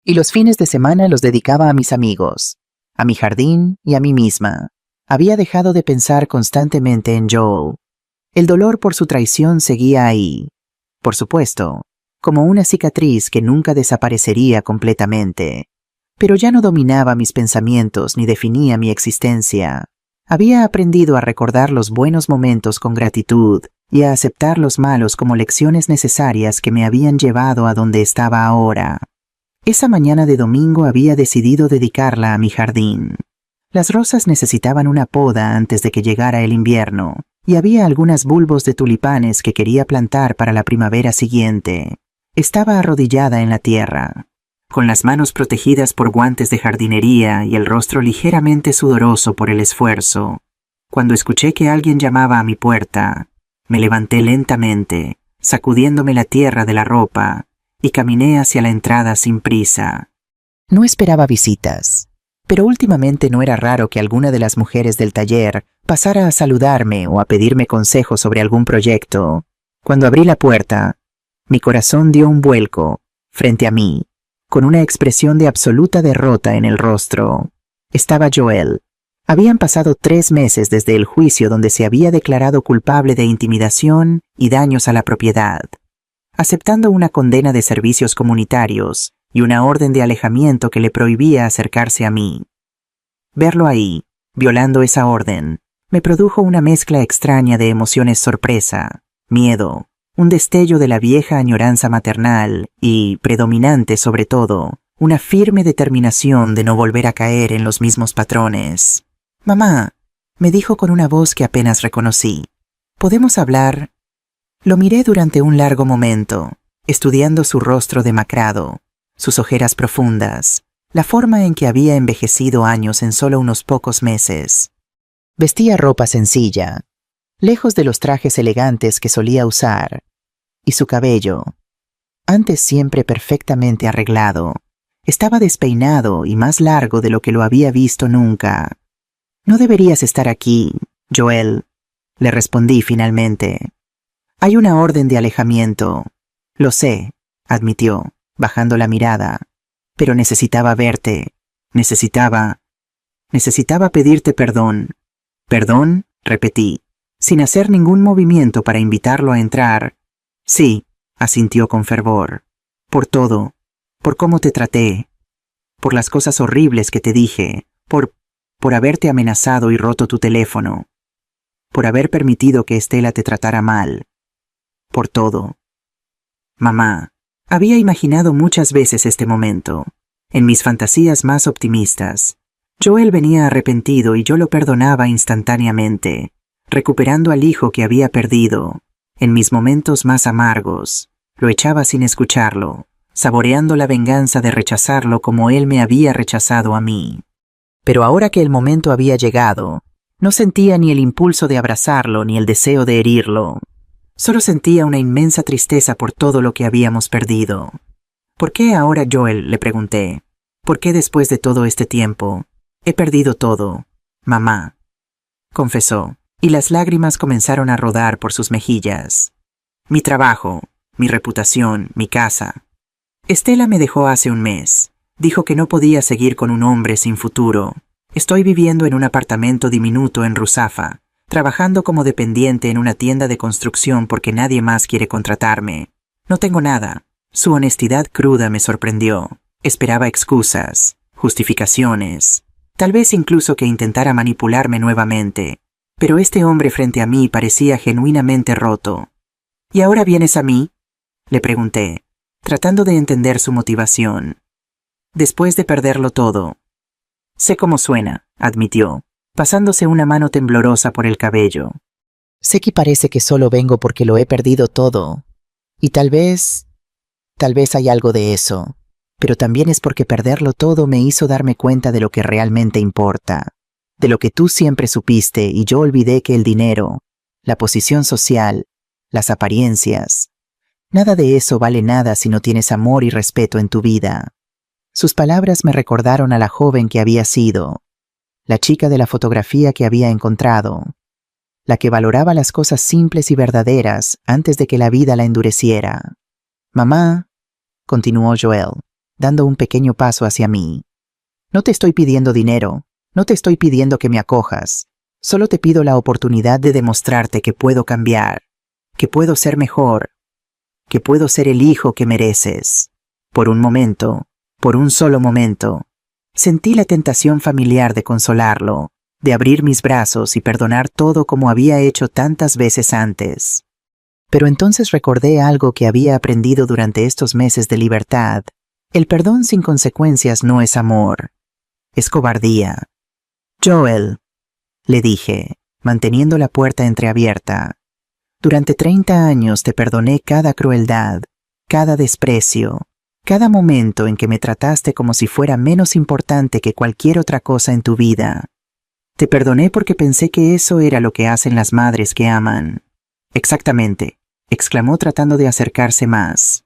Y los fines de semana los dedicaba a mis amigos, a mi jardín y a mí misma. Había dejado de pensar constantemente en Joel. El dolor por su traición seguía ahí, por supuesto, como una cicatriz que nunca desaparecería completamente. Pero ya no dominaba mis pensamientos ni definía mi existencia. Había aprendido a recordar los buenos momentos con gratitud y a aceptar los malos como lecciones necesarias que me habían llevado a donde estaba ahora. Esa mañana de domingo había decidido dedicarla a mi jardín. Las rosas necesitaban una poda antes de que llegara el invierno, y había algunos bulbos de tulipanes que quería plantar para la primavera siguiente. Estaba arrodillada en la tierra, con las manos protegidas por guantes de jardinería y el rostro ligeramente sudoroso por el esfuerzo. Cuando escuché que alguien llamaba a mi puerta, me levanté lentamente, sacudiéndome la tierra de la ropa, y caminé hacia la entrada sin prisa. No esperaba visitas, pero últimamente no era raro que alguna de las mujeres del taller pasara a saludarme o a pedirme consejos sobre algún proyecto. Cuando abrí la puerta, mi corazón dio un vuelco frente a mí, con una expresión de absoluta derrota en el rostro. Estaba Joel. Habían pasado 3 meses desde el juicio donde se había declarado culpable de intimidación y daños a la propiedad, aceptando una condena de servicios comunitarios y una orden de alejamiento que le prohibía acercarse a mí. Verlo ahí, violando esa orden, me produjo una mezcla extraña de emociones: sorpresa, miedo, un destello de la vieja añoranza maternal y, predominante sobre todo, una firme determinación de no volver a caer en los mismos patrones. «Mamá», me dijo con una voz que apenas reconocí, «¿podemos hablar?» Lo miré durante un largo momento, estudiando su rostro demacrado, sus ojeras profundas, la forma en que había envejecido años en solo unos pocos meses. Vestía ropa sencilla, lejos de los trajes elegantes que solía usar, y su cabello, antes siempre perfectamente arreglado, estaba despeinado y más largo de lo que lo había visto nunca. «No deberías estar aquí, Joel», le respondí finalmente. «Hay una orden de alejamiento». «Lo sé», admitió, bajando la mirada, «pero necesitaba verte. Necesitaba pedirte perdón». «¿Perdón?», repetí, sin hacer ningún movimiento para invitarlo a entrar. «Sí», asintió con fervor. «Por todo, por cómo te traté, por las cosas horribles que te dije, por haberte amenazado y roto tu teléfono, por haber permitido que Estela te tratara mal, por todo». Mamá, había imaginado muchas veces este momento, en mis fantasías más optimistas. Joel venía arrepentido y yo lo perdonaba instantáneamente, recuperando al hijo que había perdido. En mis momentos más amargos, lo echaba sin escucharlo, saboreando la venganza de rechazarlo como él me había rechazado a mí. Pero ahora que el momento había llegado, no sentía ni el impulso de abrazarlo ni el deseo de herirlo. Solo sentía una inmensa tristeza por todo lo que habíamos perdido. «¿Por qué ahora, Joel?», le pregunté. «¿Por qué después de todo este tiempo? He perdido todo, mamá», confesó, y las lágrimas comenzaron a rodar por sus mejillas. «Mi trabajo, mi reputación, mi casa. Estela me dejó hace un mes. Dijo que no podía seguir con un hombre sin futuro. Estoy viviendo en un apartamento diminuto en Ruzafa, trabajando como dependiente en una tienda de construcción porque nadie más quiere contratarme. No tengo nada». Su honestidad cruda me sorprendió. Esperaba excusas, justificaciones, tal vez incluso que intentara manipularme nuevamente. Pero este hombre frente a mí parecía genuinamente roto. «¿Y ahora vienes a mí?», le pregunté, tratando de entender su motivación. «Después de perderlo todo». «Sé cómo suena», admitió, pasándose una mano temblorosa por el cabello. «Sé que parece que solo vengo porque lo he perdido todo. Y tal vez hay algo de eso. Pero también es porque perderlo todo me hizo darme cuenta de lo que realmente importa. De lo que tú siempre supiste y yo olvidé: que el dinero, la posición social, las apariencias, nada de eso vale nada si no tienes amor y respeto en tu vida». Sus palabras me recordaron a la joven que había sido, la chica de la fotografía que había encontrado, la que valoraba las cosas simples y verdaderas antes de que la vida la endureciera. «Mamá», continuó Joel, dando un pequeño paso hacia mí, «no te estoy pidiendo dinero, No te estoy pidiendo que me acojas. Solo te pido la oportunidad de demostrarte que puedo cambiar, que puedo ser mejor, que puedo ser el hijo que mereces. Por un momento, por un solo momento, sentí la tentación familiar de consolarlo, de abrir mis brazos y perdonar todo como había hecho tantas veces antes. Pero entonces recordé algo que había aprendido durante estos meses de libertad. El perdón sin consecuencias no es amor, es cobardía. Joel, le dije, manteniendo la puerta entreabierta. Durante 30 años te perdoné cada crueldad, cada desprecio, cada momento en que me trataste como si fuera menos importante que cualquier otra cosa en tu vida. Te perdoné porque pensé que eso era lo que hacen las madres que aman. Exactamente, exclamó tratando de acercarse más.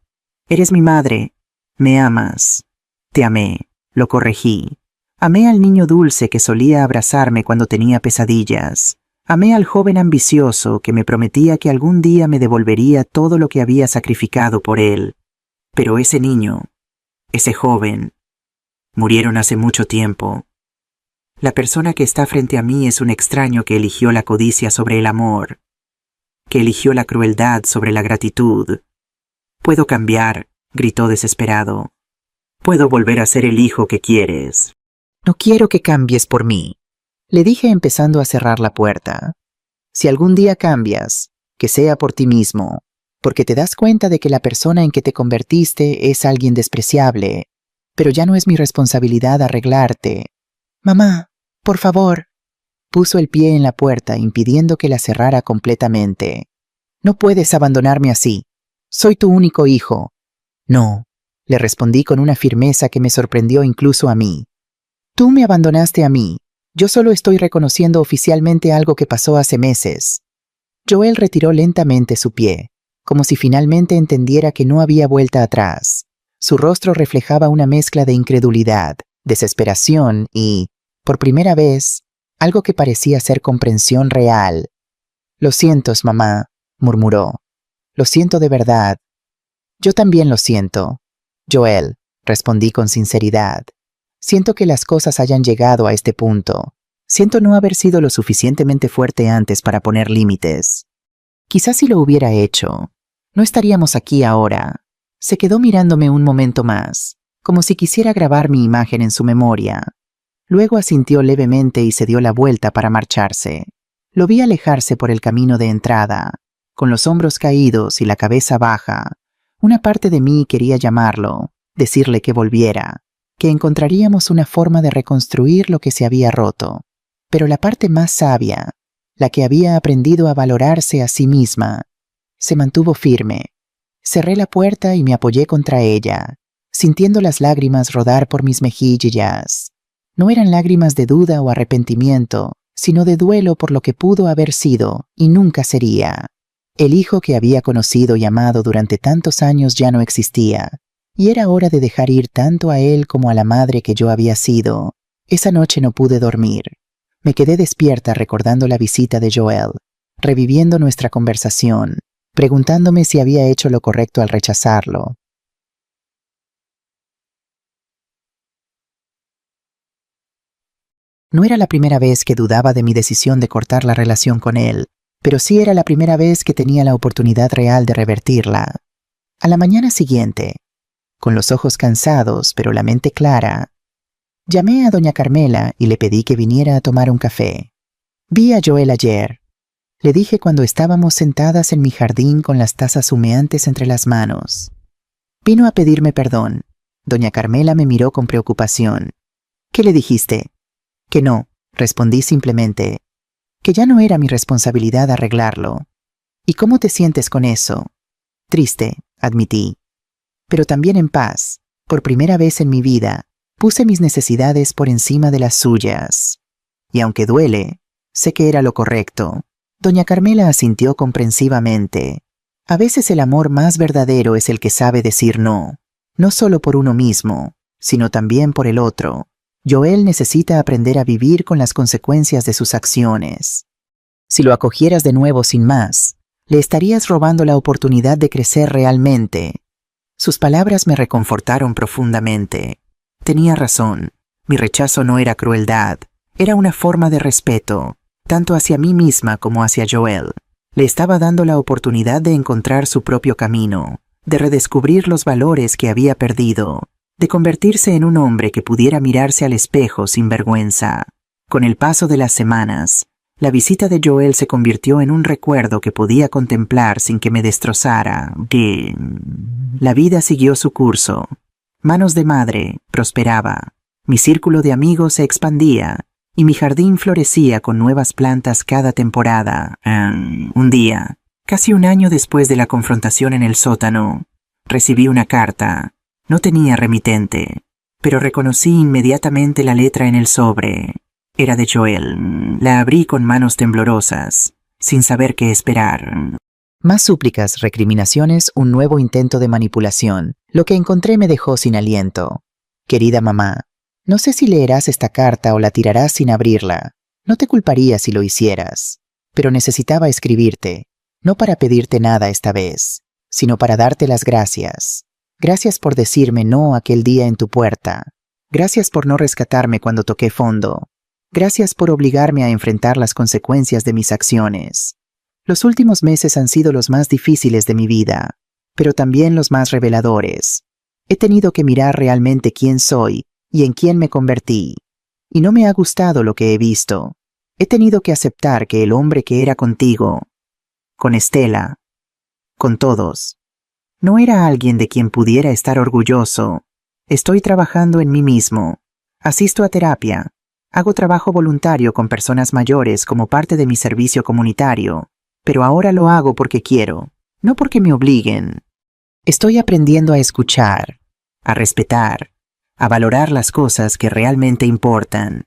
Eres mi madre, me amas. Te amé, lo corregí. Amé al niño dulce que solía abrazarme cuando tenía pesadillas. Amé al joven ambicioso que me prometía que algún día me devolvería todo lo que había sacrificado por él. Pero ese niño, ese joven, murieron hace mucho tiempo. La persona que está frente a mí es un extraño que eligió la codicia sobre el amor, que eligió la crueldad sobre la gratitud. Puedo cambiar, gritó desesperado. Puedo volver a ser el hijo que quieres. No quiero que cambies por mí, le dije empezando a cerrar la puerta. Si algún día cambias, que sea por ti mismo, porque te das cuenta de que la persona en que te convertiste es alguien despreciable, pero ya no es mi responsabilidad arreglarte. Mamá, por favor. Puso el pie en la puerta impidiendo que la cerrara completamente. No puedes abandonarme así. Soy tu único hijo. No, le respondí con una firmeza que me sorprendió incluso a mí. Tú me abandonaste a mí. Yo solo estoy reconociendo oficialmente algo que pasó hace meses. Joel retiró lentamente su pie, como si finalmente entendiera que no había vuelta atrás. Su rostro reflejaba una mezcla de incredulidad, desesperación y, por primera vez, algo que parecía ser comprensión real. Lo siento, mamá, murmuró. Lo siento de verdad. Yo también lo siento, Joel, respondí con sinceridad. Siento que las cosas hayan llegado a este punto. Siento no haber sido lo suficientemente fuerte antes para poner límites. Quizás si lo hubiera hecho, no estaríamos aquí ahora. Se quedó mirándome un momento más, como si quisiera grabar mi imagen en su memoria. Luego asintió levemente y se dio la vuelta para marcharse. Lo vi alejarse por el camino de entrada, con los hombros caídos y la cabeza baja. Una parte de mí quería llamarlo, decirle que volviera, que encontraríamos una forma de reconstruir lo que se había roto. Pero la parte más sabia, la que había aprendido a valorarse a sí misma, se mantuvo firme. Cerré la puerta y me apoyé contra ella, sintiendo las lágrimas rodar por mis mejillas. No eran lágrimas de duda o arrepentimiento, sino de duelo por lo que pudo haber sido y nunca sería. El hijo que había conocido y amado durante tantos años ya no existía, y era hora de dejar ir tanto a él como a la madre que yo había sido. Esa noche no pude dormir. Me quedé despierta recordando la visita de Joel, reviviendo nuestra conversación, preguntándome si había hecho lo correcto al rechazarlo. No era la primera vez que dudaba de mi decisión de cortar la relación con él, pero sí era la primera vez que tenía la oportunidad real de revertirla. A la mañana siguiente, con los ojos cansados pero la mente clara, llamé a doña Carmela y le pedí que viniera a tomar un café. Vi a Joel ayer, le dije cuando estábamos sentadas en mi jardín con las tazas humeantes entre las manos. Vino a pedirme perdón. Doña Carmela me miró con preocupación. ¿Qué le dijiste? Que no, respondí simplemente. Que ya no era mi responsabilidad arreglarlo. ¿Y cómo te sientes con eso? Triste, admití. Pero también en paz. Por primera vez en mi vida, puse mis necesidades por encima de las suyas. Y aunque duele, sé que era lo correcto. Doña Carmela asintió comprensivamente. A veces el amor más verdadero es el que sabe decir no, no solo por uno mismo, sino también por el otro. Joel necesita aprender a vivir con las consecuencias de sus acciones. Si lo acogieras de nuevo sin más, le estarías robando la oportunidad de crecer realmente. Sus palabras me reconfortaron profundamente. Tenía razón, mi rechazo no era crueldad, Era una forma de respeto, tanto hacia mí misma como hacia Joel. Le estaba dando la oportunidad de encontrar su propio camino, de redescubrir los valores que había perdido, de convertirse en un hombre que pudiera mirarse al espejo sin vergüenza. Con el paso de las semanas, la visita de Joel se convirtió en un recuerdo que podía contemplar sin que me destrozara. La vida siguió su curso. Manos de madre prosperaba. Mi círculo de amigos se expandía y mi jardín florecía con nuevas plantas cada temporada. Un día, casi un año después de la confrontación en el sótano, recibí una carta. No tenía remitente, pero reconocí inmediatamente la letra en el sobre. Era de Joel. La abrí con manos temblorosas, sin saber qué esperar. Más súplicas, recriminaciones, un nuevo intento de manipulación. Lo que encontré me dejó sin aliento. Querida mamá, no sé si leerás esta carta o la tirarás sin abrirla. No te culparía si lo hicieras. Pero necesitaba escribirte, no para pedirte nada esta vez, sino para darte las gracias. Gracias por decirme no aquel día en tu puerta. Gracias por no rescatarme cuando toqué fondo. Gracias por obligarme a enfrentar las consecuencias de mis acciones. Los últimos meses han sido los más difíciles de mi vida, pero también los más reveladores. He tenido que mirar realmente quién soy y en quién me convertí. Y no me ha gustado lo que he visto. He tenido que aceptar que el hombre que era contigo, con Estela, con todos, no era alguien de quien pudiera estar orgulloso. Estoy trabajando en mí mismo. Asisto a terapia. Hago trabajo voluntario con personas mayores como parte de mi servicio comunitario, pero ahora lo hago porque quiero, no porque me obliguen. Estoy aprendiendo a escuchar, a respetar, a valorar las cosas que realmente importan.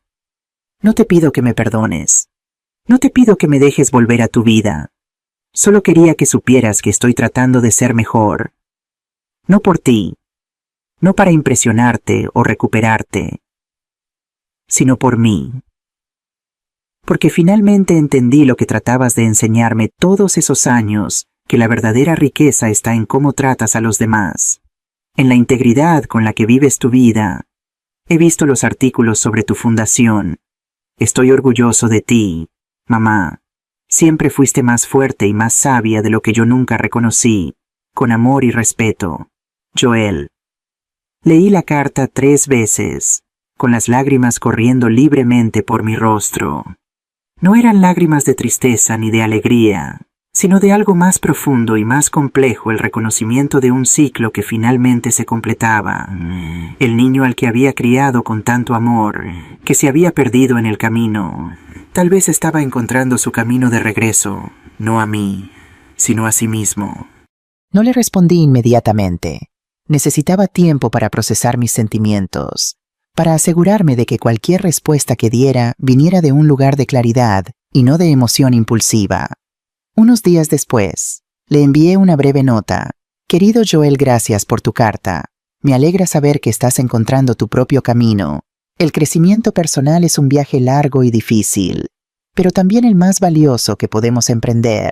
No te pido que me perdones. No te pido que me dejes volver a tu vida. Solo quería que supieras que estoy tratando de ser mejor. No por ti, no para impresionarte o recuperarte, sino por mí. Porque finalmente entendí lo que tratabas de enseñarme todos esos años, que la verdadera riqueza está en cómo tratas a los demás, en la integridad con la que vives tu vida. He visto los artículos sobre tu fundación. Estoy orgulloso de ti, mamá. Siempre fuiste más fuerte y más sabia de lo que yo nunca reconocí, con amor y respeto. Joel. Leí la carta 3 veces, con las lágrimas corriendo libremente por mi rostro. No eran lágrimas de tristeza ni de alegría, sino de algo más profundo y más complejo, el reconocimiento de un ciclo que finalmente se completaba. El niño al que había criado con tanto amor, que se había perdido en el camino, tal vez estaba encontrando su camino de regreso, no a mí, sino a sí mismo. No le respondí inmediatamente. Necesitaba tiempo para procesar mis sentimientos, para asegurarme de que cualquier respuesta que diera viniera de un lugar de claridad y no de emoción impulsiva. Unos días después, le envié una breve nota. Querido Joel, gracias por tu carta. Me alegra saber que estás encontrando tu propio camino. El crecimiento personal es un viaje largo y difícil, pero también el más valioso que podemos emprender.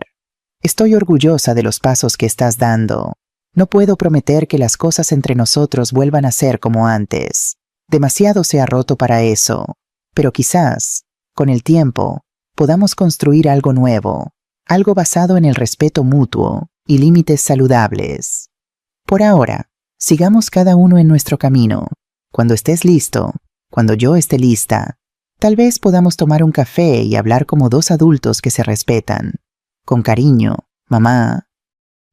Estoy orgullosa de los pasos que estás dando. No puedo prometer que las cosas entre nosotros vuelvan a ser como antes. Demasiado se ha roto para eso, pero quizás, con el tiempo, podamos construir algo nuevo, algo basado en el respeto mutuo y límites saludables. Por ahora, sigamos cada uno en nuestro camino. Cuando estés listo, cuando yo esté lista, tal vez podamos tomar un café y hablar como 2 adultos que se respetan. Con cariño, mamá.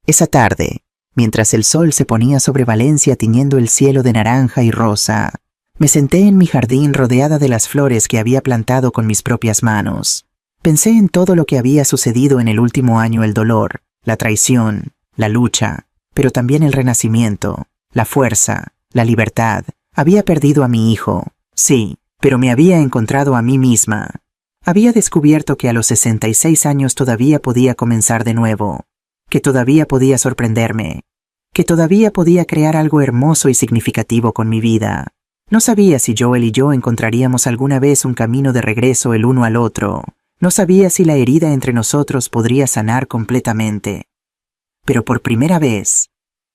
Esa tarde, mientras el sol se ponía sobre Valencia tiñendo el cielo de naranja y rosa, me senté en mi jardín rodeada de las flores que había plantado con mis propias manos. Pensé en todo lo que había sucedido en el último año, el dolor, la traición, la lucha, pero también el renacimiento, la fuerza, la libertad. Había perdido a mi hijo, sí, pero me había encontrado a mí misma. Había descubierto que a los 66 años todavía podía comenzar de nuevo, que todavía podía sorprenderme, que todavía podía crear algo hermoso y significativo con mi vida. No sabía si Joel y yo encontraríamos alguna vez un camino de regreso el uno al otro. No sabía si la herida entre nosotros podría sanar completamente. Pero por primera vez,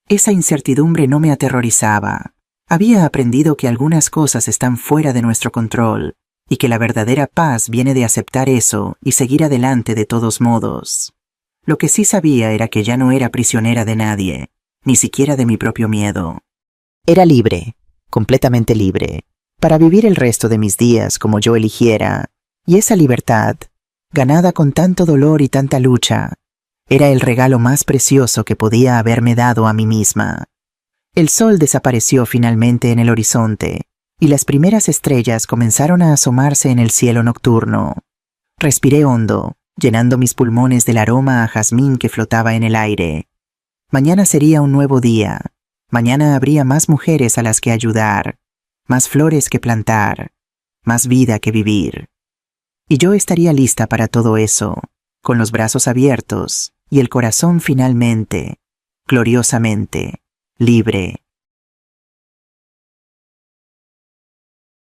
esa incertidumbre no me aterrorizaba. Había aprendido que algunas cosas están fuera de nuestro control, y que la verdadera paz viene de aceptar eso y seguir adelante de todos modos. Lo que sí sabía era que ya no era prisionera de nadie, ni siquiera de mi propio miedo. Era libre, completamente libre, para vivir el resto de mis días como yo eligiera, y esa libertad, ganada con tanto dolor y tanta lucha, era el regalo más precioso que podía haberme dado a mí misma. El sol desapareció finalmente en el horizonte, y las primeras estrellas comenzaron a asomarse en el cielo nocturno. Respiré hondo, llenando mis pulmones del aroma a jazmín que flotaba en el aire. Mañana sería un nuevo día. Mañana habría más mujeres a las que ayudar, más flores que plantar, más vida que vivir. Y yo estaría lista para todo eso, con los brazos abiertos y el corazón finalmente, gloriosamente, libre.